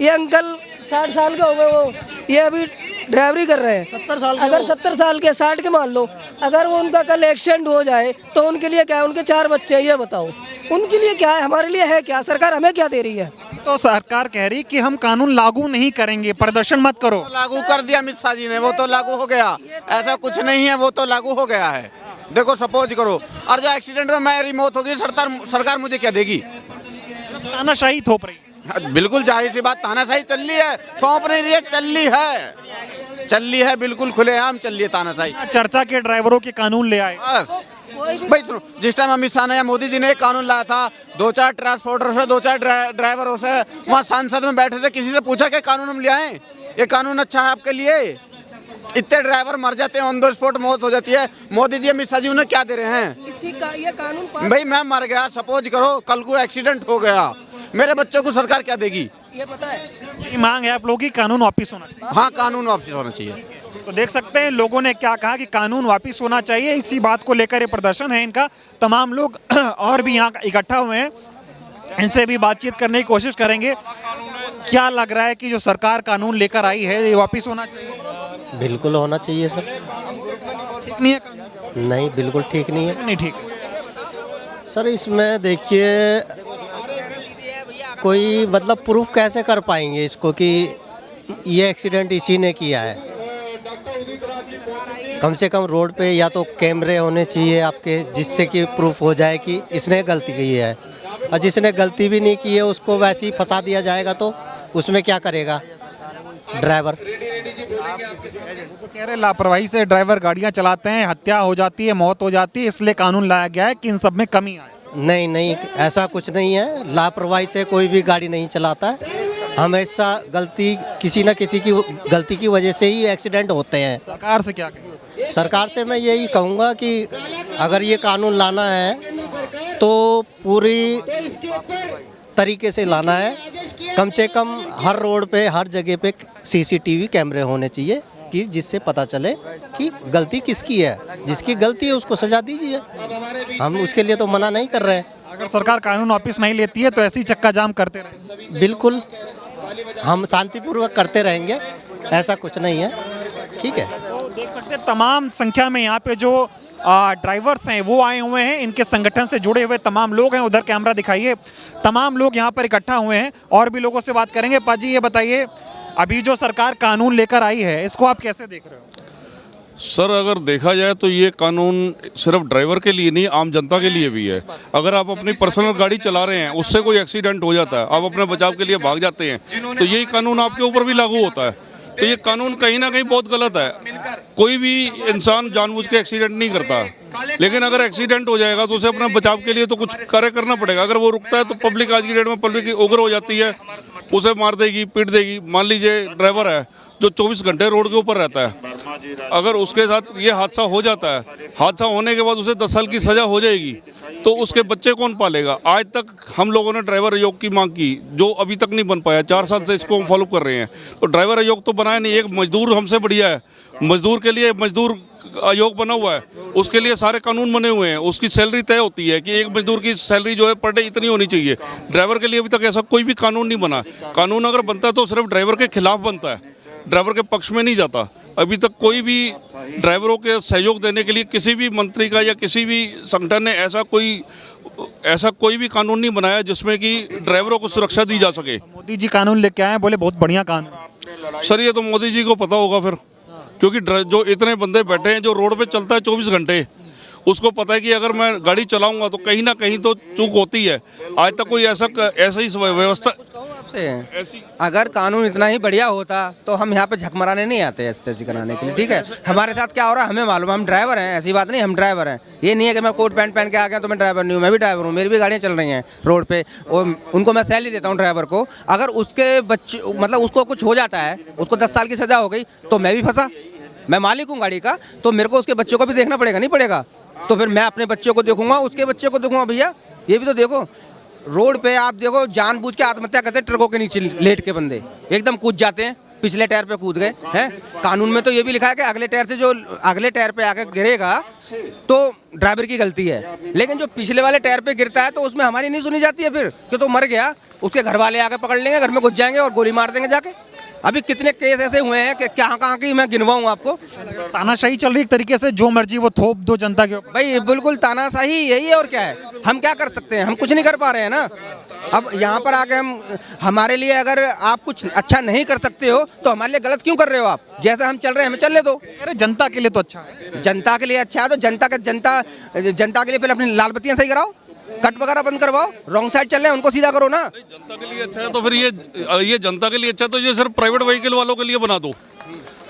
ये अंकल 60 साल के हो गए, वो ये अभी ड्राइवरी कर रहे हैं, 70 साल के। अगर 70 साल के, 60 के मान लो, अगर वो उनका कल एक्सीडेंट हो जाए तो उनके लिए क्या है? उनके 4 बच्चे हैं, ये बताओ उनके लिए क्या है, हमारे लिए है क्या? सरकार हमें क्या दे रही है? तो सरकार कह रही कि हम कानून लागू नहीं करेंगे, प्रदर्शन मत करो। तो लागू कर दिया अमित शाह जी ने, वो तो लागू हो गया। ऐसा कुछ नहीं है, वो तो लागू हो गया है। देखो सपोज करो, और जो एक्सीडेंट में मेरी मौत होगी, सरकार मुझे क्या देगी? तानाशाही थोप रही। बिल्कुल जाहिर सी बात, तानाशाही चल रही है, थोप नहीं रही है, चल रही है, बिल्कुल खुलेआम चल रही है तानाशाही। चर्चा के ड्राइवरों के कानून ले आए। बस भाई सुनो, जिस टाइम अमित शाह ने या मोदी जी ने एक कानून लाया था, 2-4 ट्रांसपोर्टर से, 2-4 ड्राइवरों से वहाँ सांसद में बैठे थे, किसी से पूछा कि कानून हम ले आए, ये कानून अच्छा है आपके लिए? इतने ड्राइवर मर जाते हैं, ऑन द स्पॉट मौत हो जाती है। मोदी जी, अमित शाह जी उन्हें क्या दे रहे हैं? इसी का ये कानून भाई मैं मर गया, सपोज करो कल को एक्सीडेंट हो गया, मेरे बच्चों को सरकार क्या देगी? ये पता है, ये मांग है आप लोगों की, कानून वापिस होना चाहिए। हाँ, कानून वापिस होना चाहिए। तो देख सकते हैं लोगों ने क्या कहा कि कानून वापिस होना चाहिए। इसी बात को लेकर ये प्रदर्शन है इनका। तमाम लोग और भी यहाँ इकट्ठा हुए हैं, इनसे भी बातचीत करने की कोशिश करेंगे। क्या लग रहा है कि जो सरकार कानून लेकर आई है, ये वापिस होना चाहिए? बिल्कुल होना चाहिए सर। ठीक नहीं है कानून? नहीं, बिल्कुल ठीक नहीं है। नहीं ठीक सर, इसमें देखिए कोई मतलब प्रूफ कैसे कर पाएंगे इसको कि ये एक्सीडेंट इसी ने किया है? कम से कम रोड पे या तो कैमरे होने चाहिए आपके, जिससे कि प्रूफ हो जाए कि इसने गलती की है। और जिसने गलती भी नहीं की है उसको वैसे ही फंसा दिया जाएगा, तो उसमें क्या करेगा ड्राइवर? वो तो कह रहे लापरवाही से ड्राइवर गाड़ियां चलाते हैं, हत्या हो जाती है, मौत हो जाती है, इसलिए कानून लाया गया है कि इन सब में कमी आए। नहीं, ऐसा कुछ नहीं है। लापरवाही से कोई भी गाड़ी नहीं चलाता है। हमेशा गलती, किसी न किसी की गलती की वजह से ही एक्सीडेंट होते हैं। सरकार से क्या कहें? सरकार से मैं यही कहूँगा कि अगर ये कानून लाना है तो पूरी तरीके से लाना है। कम से कम हर रोड पे, हर जगह पे CCTV कैमरे होने चाहिए, कि जिससे पता चले कि गलती किसकी है। जिसकी गलती है उसको सजा दीजिए, हम उसके लिए तो मना नहीं कर रहे हैं। अगर सरकार कानून वापस नहीं लेती है तो ऐसी चक्का जाम करते रहेंगे? बिल्कुल, हम शांतिपूर्वक करते रहेंगे, ऐसा कुछ नहीं है। ठीक है, तो देख सकते हैं तमाम संख्या में यहाँ पे जो ड्राइवर्स हैं वो आए हुए हैं, इनके संगठन से जुड़े हुए तमाम लोग हैं। उधर कैमरा दिखाइए, तमाम लोग यहाँ पर इकट्ठा हुए हैं और भी लोगों से बात करेंगे। पाजी ये बताइए, अभी जो सरकार कानून लेकर आई है इसको आप कैसे देख रहे हो? सर अगर देखा जाए तो ये कानून सिर्फ ड्राइवर के लिए नहीं, आम जनता के लिए भी है। अगर आप अपनी पर्सनल गाड़ी चला रहे हैं, उससे कोई एक्सीडेंट हो जाता है, आप अपने बचाव के लिए भाग जाते हैं, तो यही कानून आपके ऊपर भी लागू होता है। तो ये कानून कहीं ना कहीं बहुत गलत है। कोई भी इंसान जानबूझ के एक्सीडेंट नहीं करता, लेकिन अगर एक्सीडेंट हो जाएगा तो उसे अपने बचाव के लिए तो कुछ कार्य करना पड़ेगा। अगर वो रुकता है तो पब्लिक, आज की डेट में पब्लिक उग्र हो जाती है, उसे मार देगी, पीट देगी। मान लीजिए ड्राइवर है जो 24 घंटे रोड के ऊपर रहता है, अगर उसके साथ ये हादसा हो जाता है, हादसा होने के बाद उसे 10 साल की सज़ा हो जाएगी, तो उसके बच्चे कौन पालेगा? आज तक हम लोगों ने ड्राइवर आयोग की मांग की, जो अभी तक नहीं बन पाया। 4 साल से इसको हम फॉलो कर रहे हैं, तो ड्राइवर आयोग तो बनाया नहीं। एक मजदूर हमसे बढ़िया है, मजदूर के लिए मजदूर आयोग बना हुआ है, उसके लिए सारे कानून बने हुए हैं, उसकी सैलरी तय होती है कि एक मजदूर की सैलरी जो है पर डे इतनी होनी चाहिए। ड्राइवर के लिए अभी तक ऐसा कोई भी कानून नहीं बना। कानून अगर बनता है तो सिर्फ ड्राइवर के खिलाफ बनता है, ड्राइवर के पक्ष में नहीं जाता। अभी तक कोई भी ड्राइवरों के सहयोग देने के लिए किसी भी मंत्री का या किसी भी संगठन ने ऐसा कोई भी कानून नहीं बनाया जिसमें कि ड्राइवरों को सुरक्षा दी जा सके। मोदी जी कानून लेके आए, बोले बहुत बढ़िया कानून। सर ये तो मोदी जी को पता होगा फिर, क्योंकि जो इतने बंदे बैठे हैं, जो रोड पे चलता है 24 घंटे, उसको पता है कि अगर मैं गाड़ी चलाऊंगा तो कहीं ना कहीं तो चूक होती है। आज तक कोई ऐसा ही व्यवस्था ऐसी, अगर कानून इतना ही बढ़िया होता तो हम यहाँ पे झकमराने नहीं आते एसटीसी कराने के लिए। ठीक है, हमारे साथ क्या हो रहा है हमें मालूम है, हम ड्राइवर हैं, ऐसी बात नहीं, हम ड्राइवर हैं। ये नहीं है कि मैं कोट पैंट पहन के आ गया तो मैं ड्राइवर नहीं हूँ, मैं भी ड्राइवर हूँ, मेरी भी गाड़ियाँ चल रही हैं रोड पे, और उनको मैं सैलरी देता हूँ ड्राइवर को। अगर उसके बच्चे, मतलब उसको कुछ हो जाता है, उसको 10 साल की सज़ा हो गई, तो मैं भी फंसा। मैं मालिक हूँ गाड़ी का, तो मेरे को उसके बच्चों को भी देखना पड़ेगा, नहीं पड़ेगा? तो फिर मैं अपने बच्चों को देखूंगा, उसके बच्चे को देखूंगा। भैया ये भी तो देखो, रोड पे आप देखो जानबूझ के आत्महत्या करते हैं, ट्रकों के नीचे लेट के बंदे एकदम कूद जाते हैं, पिछले टायर पे कूद गए हैं। कानून में तो ये भी लिखा है कि अगले टायर से जो अगले टायर पे आके गिरेगा तो ड्राइवर की गलती है, लेकिन जो पिछले वाले टायर पे गिरता है तो उसमें हमारी नहीं सुनी जाती है फिर, कि तो मर गया, उसके घर वाले आके पकड़ लेंगे, घर में घुस जाएंगे और गोली मार देंगे जाके। अभी कितने केस ऐसे हुए हैं कि कहाँ की मैं गिनवाऊँ आपको। तानाशाही चल रही एक तरीके से, जो मर्जी वो थोप दो जनता के ऊपर। भाई बिल्कुल तानाशाही यही है, और क्या है? हम क्या कर सकते हैं? हम कुछ नहीं कर पा रहे हैं ना। अब यहाँ पर आके हमारे लिए अगर आप कुछ अच्छा नहीं कर सकते हो तो हमारे लिए गलत क्यों कर रहे हो आप? जैसे हम चल रहे हैं हमें चलने दो। अरे जनता के लिए तो अच्छा है, जनता के लिए अच्छा है तो जनता के लिए पहले अपनी लाल बत्तियाँ सही कराओ, कट वगैरह बंद करवाओ, रॉन्ग साइड चल रहे हैं उनको सीधा करो ना। जनता के लिए अच्छा है तो फिर ये जनता के लिए अच्छा है तो ये सिर्फ प्राइवेट व्हीकल वालों के लिए बना दो।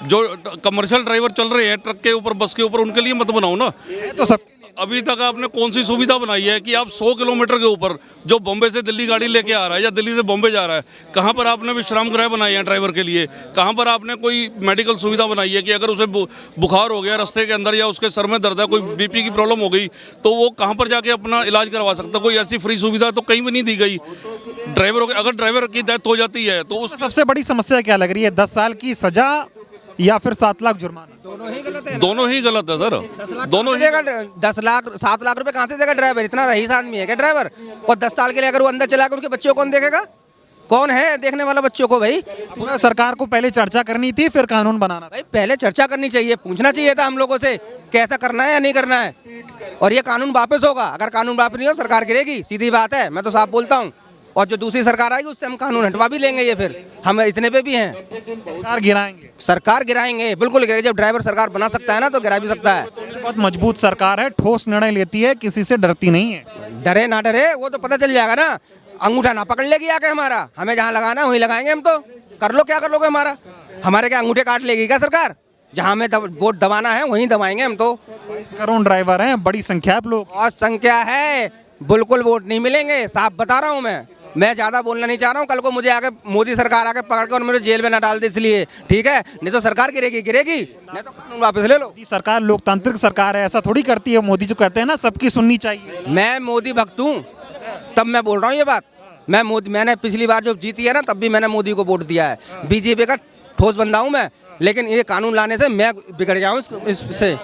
जो कमर्शियल ड्राइवर चल रहे हैं ट्रक के ऊपर, बस के ऊपर, उनके लिए मत बनाओ ना। तो सब अभी तक आपने कौन सी सुविधा बनाई है कि आप 100 किलोमीटर के ऊपर जो बॉम्बे से दिल्ली गाड़ी लेके आ रहा है या दिल्ली से बॉम्बे जा रहा है, कहाँ पर आपने विश्राम गृह बनाए हैं ड्राइवर के लिए? कहाँ पर आपने कोई मेडिकल सुविधा बनाई है कि अगर उसे बुखार हो गया रास्ते के अंदर या उसके सर में दर्द है, कोई बीपी की प्रॉब्लम हो गई, तो वो कहाँ पर जाके अपना इलाज करवा सकता? कोई ऐसी फ्री सुविधा तो कहीं भी नहीं दी गई ड्राइवरों को। अगर ड्राइवर की डेथ हो जाती है तो उस सबसे बड़ी समस्या क्या लग रही है, 10 साल की सजा या फिर 7 लाख जुर्माना? दोनों ही गलत है सर, दोनों ही। 10 लाख 7 लाख रुपए कहाँ से देगा ड्राइवर? इतना रईस आदमी है क्या ड्राइवर? और 10 साल के लिए अगर वो अंदर चला कर उनके बच्चों को कौन देखेगा? कौन है देखने वाला बच्चों को? भाई सरकार को पहले चर्चा करनी थी, फिर कानून बनाना। भाई पहले चर्चा करनी चाहिए, पूछना चाहिए था हम लोगों से कैसा करना है या नहीं करना है, और ये कानून वापस होगा। अगर कानून वापस नहीं हो सरकार गिरेगी, सीधी बात है, मैं तो साफ बोलता हूँ। और जो दूसरी सरकार आएगी उससे हम कानून हटवा भी लेंगे। ये फिर हम इतने पे भी हैं, सरकार गिराएंगे, बिल्कुल गिराएंगे। जब ड्राइवर सरकार बना सकता है ना तो गिरा भी सकता है। बहुत मजबूत सरकार है, ठोस निर्णय लेती है, किसी से डरती नहीं है। डरे ना डरे वो तो पता चल जाएगा ना, अंगूठा ना पकड़ लेगी आके हमारा, हमें जहाँ लगाना है वहीं लगाएंगे हम। तो कर लो, क्या कर लोगे हमारा? हमारे क्या अंगूठे काट लेगी क्या सरकार? जहाँ हमें वोट दबाना है वहीं दबाएंगे हम। तो 22 करोड़ ड्राइवर हैं, बड़ी संख्या है लोग। बहुत संख्या है, बिल्कुल वोट नहीं मिलेंगे, साफ बता रहा हूँ मैं ज़्यादा बोलना नहीं चाह रहा हूँ। कल को मुझे आके मोदी सरकार आके पकड़ के और मुझे जेल में ना डाल दे, इसलिए ठीक है? नहीं तो सरकार गिरेगी, नहीं तो कानून वापस ले लो। सरकार लोकतांत्रिक सरकार है, ऐसा थोड़ी करती है। मोदी जो कहते हैं ना सबकी सुननी चाहिए। मैं मोदी भक्त हूँ, तब मैं बोल रहा हूँ ये बात। मैंने पिछली बार जो जीती है ना, तब भी मैंने मोदी को वोट दिया है। बीजेपी का ठोस बंदा हूँ मैं, लेकिन ये कानून लाने से मैं बिगड़ गया हूँ इससे।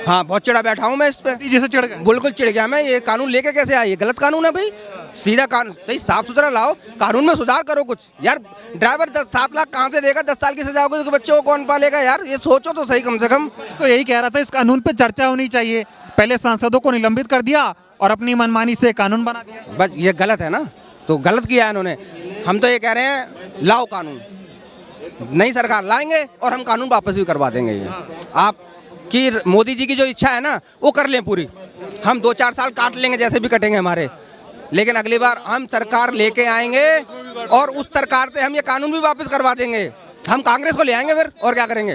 हाँ, बहुत चिढ़ा बैठा हूँ मैं इस पे, जैसे चिढ़ गया, बिल्कुल चिढ़ गया मैं। ये कानून लेके कैसे आए? ये गलत कानून है भाई। सीधा कानून भाई साफ सुथरा लाओ, कानून में सुधार करो कुछ यार। ड्राइवर 7 लाख कहाँ से देगा? 10 साल की सजा होगी, उसके बच्चों को कौन पालेगा यार? ये सोचो तो सही कम से कम। तो यही कह रहा था, इस कानून पे चर्चा होनी चाहिए। पहले सांसदों को निलंबित कर दिया और अपनी मनमानी से कानून बना दिया। बस ये गलत है ना, तो गलत किया है इन्होंने। हम तो ये कह रहे हैं लाओ कानून, नई सरकार लाएंगे और हम कानून वापस भी करवा देंगे। ये आपकी मोदी जी की जो इच्छा है ना वो कर लें पूरी, हम 2-4 साल काट लेंगे जैसे भी कटेंगे हमारे, लेकिन अगली बार हम सरकार लेके आएंगे और उस सरकार से हम ये कानून भी वापस करवा देंगे। हम कांग्रेस को ले आएंगे फिर, और क्या करेंगे,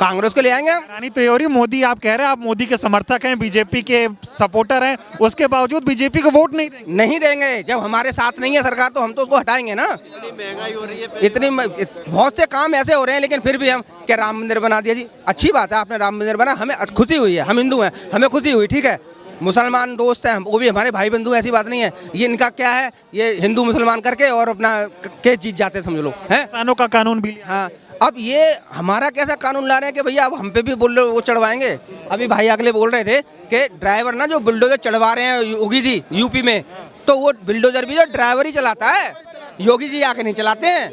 कांग्रेस को ले आएंगे हम। रानी तो ये हो रही, मोदी आप कह रहे हैं आप मोदी के समर्थक हैं, बीजेपी के सपोर्टर हैं, उसके बावजूद बीजेपी को वोट नहीं देंगे। नहीं देंगे, जब हमारे साथ नहीं है सरकार तो हम तो उसको हटाएंगे ना। महंगाई हो रही है, बहुत से काम ऐसे हो रहे हैं, लेकिन फिर भी हम क्या राम मंदिर बना दिया जी, अच्छी बात है आपने राम मंदिर बना, हमें खुशी हुई है, हम हिंदू हैं, हमें खुशी हुई, ठीक है। मुसलमान दोस्त हैं वो भी हमारे भाई बंधु, ऐसी बात नहीं है। ये इनका क्या है, ये हिंदू मुसलमान करके और अपना केस जीत जाते समझ लो, हैं। किसानों का कानून भी, हाँ, अब ये हमारा कैसा कानून ला रहे हैं कि भैया अब हम पे भी बोल रहे वो चढ़वाएंगे। अभी भाई अगले बोल रहे थे कि ड्राइवर ना जो बुलडोजर चढ़वा रहे हैं योगी जी यूपी में, तो वो बुलडोजर भी जो ड्राइवर ही चलाता है, योगी जी आके नहीं चलाते हैं।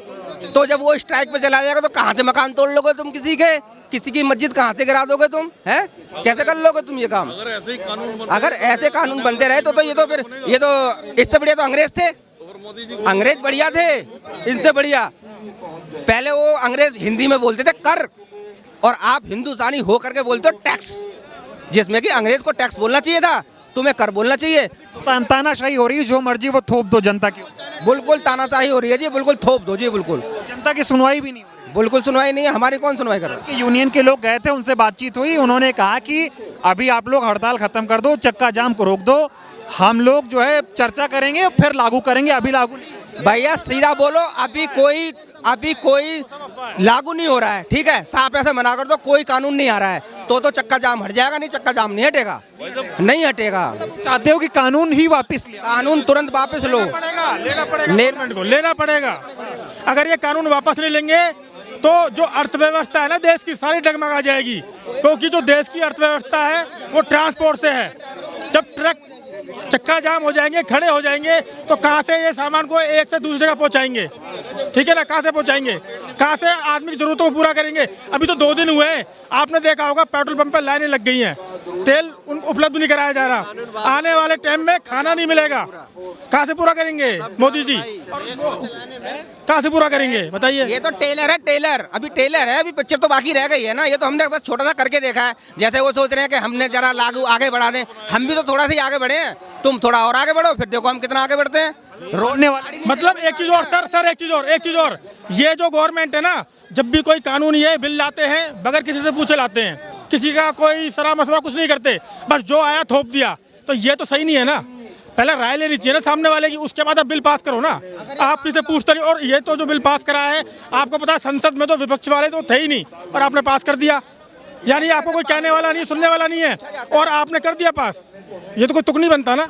तो जब वो स्ट्राइक पे चला जाएगा तो कहाँ से मकान तोड़ लोगे तुम, किसी की मस्जिद कहाँ से गिरा दोगे तुम, हैं? कैसे कर लोगे तुम ये काम? अगर ऐसे कानून बनते रहे तो ये तो फिर ये तो इससे बढ़िया तो अंग्रेज थे, अंग्रेज बढ़िया थे इनसे बढ़िया। पहले वो अंग्रेज हिंदी में बोलते थे कर, और आप हिंदुस्तानी हो करके बोलते हो टैक्स, जिसमें कि अंग्रेज को टैक्स बोलना चाहिए था, तुम्हें कर बोलना चाहिए। तानाशाही हो रही है, जो मर्जी वो थोप दो जनता की। बिल्कुल तानाशाही हो रही है जी, बिल्कुल थोप दो जी, बिल्कुल। जनता की सुनवाई भी नहीं, बिल्कुल सुनवाई नहीं है, हमारी कौन सुनवाई कर रहा है? यूनियन के लोग गए थे, उनसे बातचीत हुई, उन्होंने कहा कि अभी आप लोग हड़ताल खत्म कर दो, चक्का जाम को रोक दो, हम लोग जो है चर्चा करेंगे फिर लागू करेंगे, अभी लागू नहीं। भैया सीधा बोलो, अभी कोई लागू नहीं हो रहा है, ठीक है, साफ ऐसे मना कर दो, कोई कानून नहीं आ रहा है तो चक्का जाम हट जाएगा, नहीं चक्का जाम नहीं हटेगा, नहीं हटेगा। चाहते हो कि कानून ही वापस ले, कानून तुरंत वापस लो, लेना पड़ेगा। अगर ये कानून वापस नहीं लेंगे तो जो अर्थव्यवस्था है ना देश की सारी डगमगा जाएगी, क्योंकि जो देश की अर्थव्यवस्था है वो ट्रांसपोर्ट से है। जब ट्रक चक्का जाम हो जाएंगे, खड़े हो जाएंगे, तो कहाँ से ये सामान को एक से दूसरी जगह पहुँचाएंगे, ठीक है ना, कहाँ से पहुँचाएंगे, कहाँ से आदमी की जरूरतों को पूरा करेंगे। अभी तो 2 दिन हुए हैं, आपने देखा होगा पेट्रोल पंप पर लाइनें लग गई हैं, तेल उनको उपलब्ध नहीं कराया जा रहा, आने वाले टाइम में खाना नहीं मिलेगा, कहाँ से पूरा करेंगे मोदी जी, कहाँ से पूरा करेंगे बताइए। ये तो टेलर है, टेलर अभी टेलर है, अभी पिक्चर तो बाकी रह गई है ना, ये तो हमने बस छोटा सा करके देखा है। जैसे वो सोच रहे हैं कि हमने जरा लागू आगे बढ़ा दें, हम भी तो थोड़ा सा आगे बढ़े हैं, तुम थोड़ा और आगे बढ़ो, फिर देखो हम कितना आगे बढ़ते हैं। रोने वाला मतलब एक चीज और सर एक चीज और ये जो गवर्नमेंट है ना, जब भी कोई कानून ये बिल लाते हैं बगैर किसी से पूछे लाते हैं, किसी का कोई सलाह मशवरा कुछ नहीं करते, बस जो आया थोप दिया, तो ये तो सही नहीं है ना। पहले राय लेनी चाहिए ना सामने वाले की, उसके बाद आप बिल पास करो ना, आप किसी से पूछते नहीं। और ये तो जो बिल पास करा है, आपको पता है संसद में तो विपक्ष वाले तो थे ही नहीं और आपने पास कर दिया, यानी आपको कोई कहने वाला नहीं, सुनने वाला नहीं है, और आपने कर दिया पास। ये तो कोई तुक नहीं बनता ना,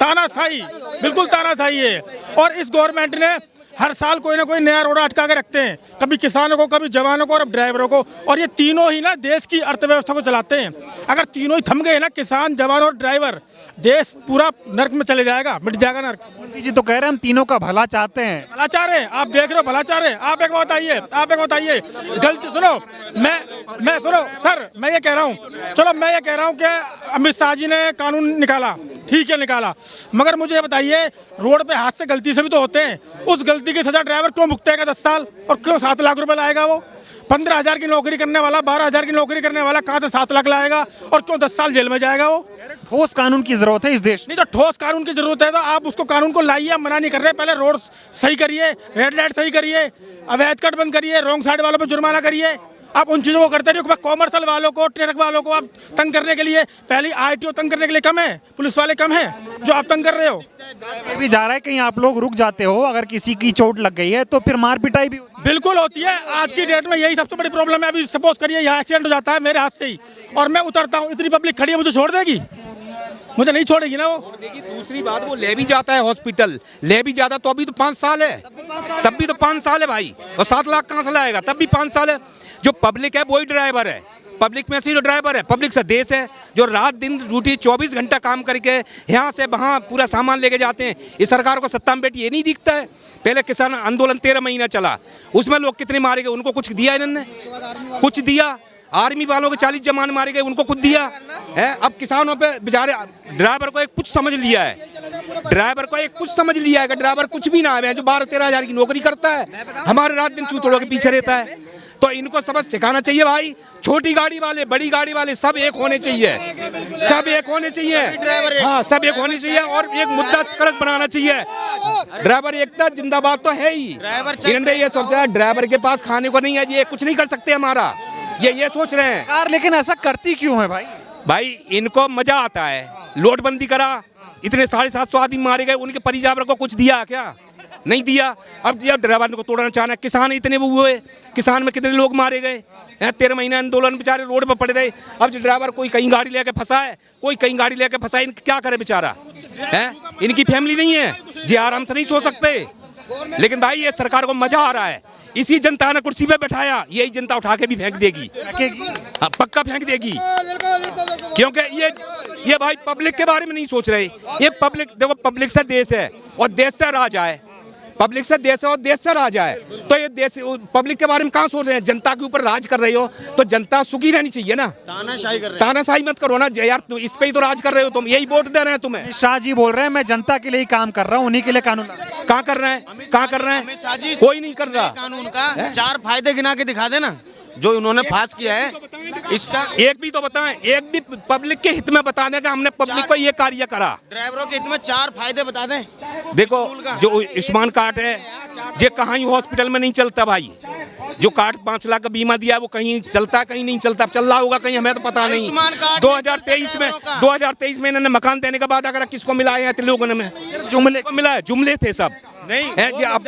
तानाशाही, बिल्कुल तानाशाही है। और इस गवर्नमेंट ने हर साल कोई ना कोई नया रोड़ा अटका के रखते हैं, कभी किसानों को, कभी जवानों को और अब ड्राइवरों को, और ये तीनों ही ना देश की अर्थव्यवस्था को चलाते हैं। अगर तीनों ही थम गए ना, किसान, जवान और ड्राइवर, देश पूरा नर्क में चले जाएगा, मिट जाएगा नर्क। मोदी जी तो कह रहे हैं हम तीनों का भला चाहते हैं। भला चाह रहे हैं, आप देख रहे हो भला चाह रहे हैं। आप एक बताइए, गलती सुनो, मैं सुनो सर, मैं ये कह रहा हूँ, चलो मैं ये कह रहा हूँ कि अमित शाह जी ने कानून निकाला, ठीक है निकाला, मगर मुझे ये बताइए रोड पे हाथ से गलती से भी तो होते हैं, उस गलती की सजा ड्राइवर क्यों भुगतेगा 10 साल, और क्यों 7 लाख रुपए लाएगा वो? 15,000 की नौकरी करने वाला, 12,000 की नौकरी करने वाला कहाँ से 7 लाख लाएगा, और क्यों 10 साल जेल में जाएगा वो? ठोस कानून की जरूरत है इस देश नहीं, तो ठोस कानून की जरूरत है तो आप उसको कानून को लाइए, हम मना नहीं कर रहे, पहले रोड सही करिए, रेड लाइट सही करिए, अवैध कट बंद करिए, रॉन्ग साइड वालों पर जुर्माना करिए। आप उन चीज़ों को करते रहिए, कॉमर्शियल वालों को, ट्रक वालों को आप तंग करने के लिए, पहले आरटीओ तंग करने के लिए कम है, पुलिस वाले कम हैं, जो आप तंग कर रहे हो। ये भी जा रहा है कहीं आप लोग रुक जाते हो, अगर किसी की चोट लग गई है तो फिर मार पिटाई भी बिल्कुल होती है। आज की डेट में यही सबसे बड़ी प्रॉब्लम है। अभी सपोज करिए यहाँ एक्सीडेंट हो जाता है मेरे हाथ से ही, और मैं उतरता हूँ, इतनी पब्लिक खड़ी है, मुझे छोड़ देगी? मुझे नहीं छोड़ेगी ना वो। दूसरी बात, वो ले भी जाता है हॉस्पिटल, ले भी जाता तो अभी तो 5 साल है, तब भी तो 5 साल है भाई, और 7 लाख कहाँ से लाएगा, तब भी 5 साल है। जो पब्लिक है वही ड्राइवर है, पब्लिक में से जो ड्राइवर है, पब्लिक से देश है, जो रात दिन ड्यूटी 24 घंटा काम करके यहाँ से वहाँ पूरा सामान लेके जाते हैं। इस सरकार को सत्ता में बैठी ये नहीं दिखता है। पहले किसान आंदोलन 13 महीना चला, उसमें लोग कितने मारे गए, उनको कुछ दिया इन्होंने? कुछ दिया? आर्मी वालों के 40 जवान मारे गए, उनको खुद दिया है। अब किसानों पे बेचारे ड्राइवर को एक कुछ समझ लिया है, ड्राइवर को एक कुछ समझ लिया है कि ड्राइवर कुछ भी ना है, जो 12-13 हज़ार की नौकरी करता है, हमारे रात दिन चूतड़ों के पीछे रहता है। तो इनको सबक सिखाना चाहिए भाई, छोटी गाड़ी वाले, बड़ी गाड़ी वाले सब एक होने चाहिए, सब एक होने चाहिए, हाँ सब एक होने चाहिए। और एक मुद्दा कड़क बनाना चाहिए, ड्राइवर एकता जिंदाबाद तो है ही। ड्राइवर ये सोच रहा है ड्राइवर के पास खाने को नहीं है, ये कुछ नहीं कर सकते हमारा, ये सोच रहे हैं। कार लेकिन ऐसा करती क्यों है भाई? भाई इनको मजा आता है, नोटबंदी करा, इतने 750 आदमी मारे गए, उनके परिवार को कुछ दिया क्या? नहीं दिया। अब ये ड्राइवर को तोड़ना चाहना, किसान इतने वो हुए, किसान में कितने लोग मारे गए, 13 महीने आंदोलन, बेचारे रोड पर पड़े रहे। अब जो ड्राइवर कोई कहीं गाड़ी लेके फंसा है, कोई कहीं गाड़ी लेके फंसा है, क्या करे बेचारा है? इनकी फैमिली नहीं है, ये आराम से नहीं सो सकते। लेकिन भाई ये सरकार को मजा आ रहा है, इसी जनता ने कुर्सी पे बैठाया, यही जनता उठा के भी फेंक देगी, पक्का फेंक देगी। क्योंकि ये भाई पब्लिक के बारे में नहीं सोच रहे। ये पब्लिक देखो, पब्लिक से देश है और देश से राज है, पब्लिक से देश है और देश से राज है। तो ये देश पब्लिक के बारे में कहाँ सोच रहे हैं? जनता के ऊपर राज कर रहे हो तो जनता सुखी रहनी चाहिए ना, तानाशाही कर रहे हो, तानाशाही मत करो ना यार, तुम इस पे ही तो राज कर रहे हो, तुम यही वोट दे रहे हैं तुम्हें। शाह जी बोल रहे हैं मैं जनता के लिए ही काम कर रहा हूँ, उन्हीं के लिए कानून कहाँ कर रहे हैं, कहाँ कर रहे हैं? कोई नहीं कर रहा। कानून का 4 फायदे गिना के दिखा देना जो उन्होंने पास किया है, इसका एक भी तो बताएं, एक भी पब्लिक के हित में बता दें कि हमने पब्लिक को ये कार्य करा। ड्राइवरों के हित में 4 फायदे बता दें। देखो जो आयुष्मान कार्ड है, ये कहाँ ही हॉस्पिटल में नहीं चलता भाई, जो कार्ड 5 लाख का बीमा दिया है वो कहीं चलता, कहीं नहीं चलता, चल रहा होगा कहीं, हमें तो पता नहीं। 2023 में इन्होंने मकान देने के बाद अगर किसको मिला है लोगों ने, जुमले को मिला है, जुमले थे सब नहीं है जी। अब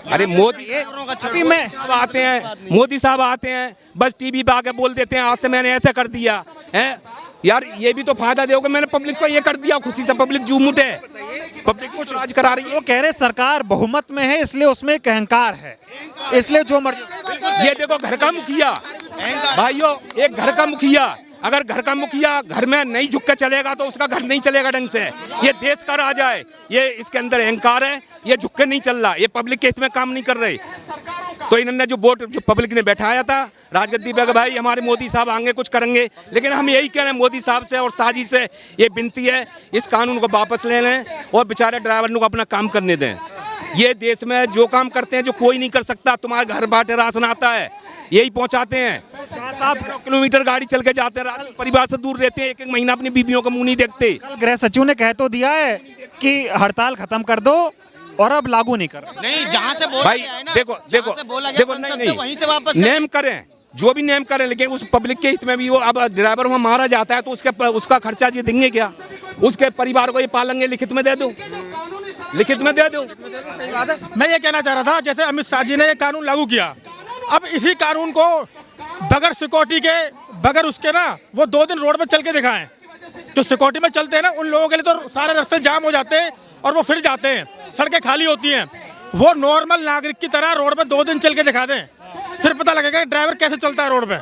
अरे मोदी अभी में आते हैं, मोदी साहब आते हैं, बस टीवी पे आके बोल देते हैं आज से मैंने ऐसा कर दिया है। यार ये भी तो फायदा दोगे, मैंने पब्लिक को ये कर दिया, खुशी से पब्लिक झूमुट है, पब्लिक कुछ राज करा रही है। वो कह रहे सरकार बहुमत में है इसलिए उसमें एक अहंकार है, इसलिए जो मर्जी। ये देखो घर का मुखिया भाइयों, एक घर का मुखिया, अगर घर का मुखिया घर में नहीं झुक के चलेगा तो उसका घर नहीं चलेगा ढंग से। ये देश का राजा है, ये इसके अंदर अहंकार है, ये झुक के नहीं चल रहा, ये पब्लिक के हित में काम नहीं कर रहे। तो इन्होंने जो वोट जो पब्लिक ने बैठाया था राजगद्दी पे, भाई हमारे मोदी साहब आएंगे कुछ करेंगे, लेकिन हम यही कह रहे हैं मोदी साहब से और शाह जी से ये विनती है, इस कानून को वापस ले लें और बेचारे ड्राइवर को अपना काम करने दें। ये देश में जो काम करते हैं जो कोई नहीं कर सकता, तुम्हारे घर बाटे राशन आता है यही पहुंचाते हैं, 7 किलोमीटर गाड़ी चल के जाते हैं, रात में परिवार से दूर रहते हैं, 1-1 महीना अपनी बीवियों का मुंह नहीं देखते। कल गृह सचिव ने कह तो दिया है कि हड़ताल खत्म कर दो और अब लागू नहीं कर, नहीं जहाँ से बोला भाई गया है ना, देखो नहीं वहीं से वापस नेम करें, जो भी नेम करें, लेकिन उस पब्लिक के हित में भी वो अब ड्राइवर वहाँ मारा जाता है तो उसका खर्चा जी देंगे क्या? उसके परिवार को ये पालेंगे, लिखित में दे दो, लिखित में दे दो। मैं ये कहना चाह रहा था, जैसे अमित शाह जी ने ये कानून लागू किया, अब इसी कानून को बगैर सिक्योरिटी के, बगैर उसके ना वो 2 दिन रोड पर चल के दिखाएं। जो सिक्योरिटी में चलते हैं ना उन लोगों के लिए तो सारे रास्ते जाम हो जाते हैं और वो फिर जाते हैं, सड़कें खाली होती हैं। वो नॉर्मल नागरिक की तरह रोड पर 2 दिन चल के दिखा दें, फिर पता लगेगा ड्राइवर कैसे चलता है रोड पे।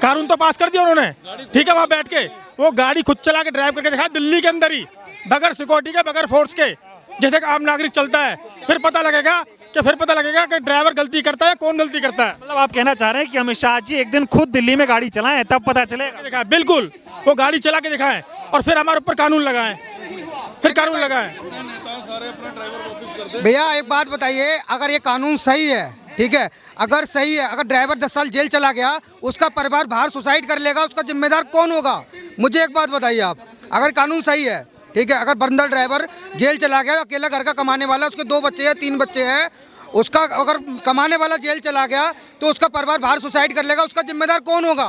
कानून तो पास कर दिया उन्होंने, ठीक है, वहाँ बैठ के वो गाड़ी खुद चला के ड्राइव करके दिखा, दिल्ली के अंदर ही, बगैर सिक्योरिटी के, बगैर फोर्स के, जैसे कि आम नागरिक चलता है। फिर पता लगेगा कि ड्राइवर गलती करता है, कौन गलती करता है। मतलब आप कहना चाह रहे हैं कि अमित शाह जी एक दिन खुद दिल्ली में गाड़ी चलाएं तब पता चलेगा। बिल्कुल, वो गाड़ी चला के दिखाएं और फिर हमारे ऊपर कानून लगाएं, फिर कानून लगाएं। भैया एक बात बताइए, अगर ये कानून सही है, ठीक है, अगर सही है, अगर ड्राइवर 10 साल जेल चला गया, उसका परिवार बाहर सुसाइड कर लेगा, उसका जिम्मेदार कौन होगा? मुझे एक बात बताइए आप, अगर कानून सही है, ठीक है, अगर बंदर ड्राइवर जेल चला गया, अकेला घर का कमाने वाला, उसके 2 बच्चे हैं, 3 बच्चे हैं, उसका अगर कमाने वाला जेल चला गया तो उसका परिवार बाहर सुसाइड कर लेगा, उसका जिम्मेदार कौन होगा?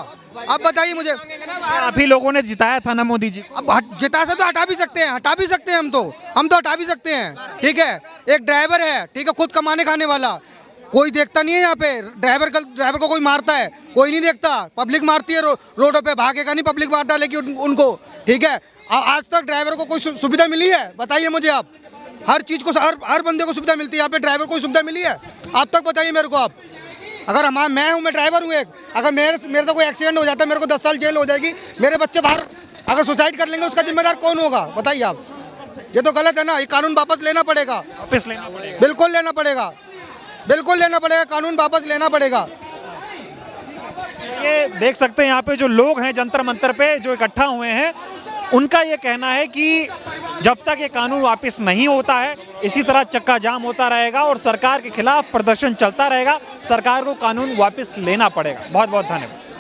आप बताइए मुझे। आप ही लोगों ने जिताया था ना मोदी जी। अब जिता से तो हटा भी सकते हैं, हम तो हटा भी सकते हैं, ठीक है। एक ड्राइवर है, ठीक है, खुद कमाने खाने वाला, कोई देखता नहीं है यहाँ पे, ड्राइवर को कोई मारता है, कोई नहीं देखता, पब्लिक मारती है रोडों पे, भागेगा नहीं, पब्लिक मार डालेगी उनको, ठीक है। आज तक ड्राइवर को कोई सुविधा मिली है? बताइए मुझे आप। हर चीज़ को हर बंदे को सुविधा मिलती है, यहाँ पे ड्राइवर को सुविधा मिली है? आप तक बताइए मेरे को आप। अगर मैं ड्राइवर हूँ एक, अगर मेरे से कोई एक्सीडेंट हो जाता है, मेरे को 10 साल जेल हो जाएगी, मेरे बच्चे बाहर अगर सुसाइड कर लेंगे, उसका जिम्मेदार कौन होगा? बताइए आप। ये तो गलत है ना, ये कानून वापस लेना पड़ेगा, बिल्कुल लेना पड़ेगा, कानून वापस लेना पड़ेगा। देखिए, देख सकते हैं यहाँ पे जो लोग हैं जंतर मंतर पे जो इकट्ठा हुए हैं, उनका ये कहना है कि जब तक ये कानून वापस नहीं होता है इसी तरह चक्का जाम होता रहेगा और सरकार के खिलाफ प्रदर्शन चलता रहेगा। सरकार को कानून वापस लेना पड़ेगा। बहुत बहुत धन्यवाद।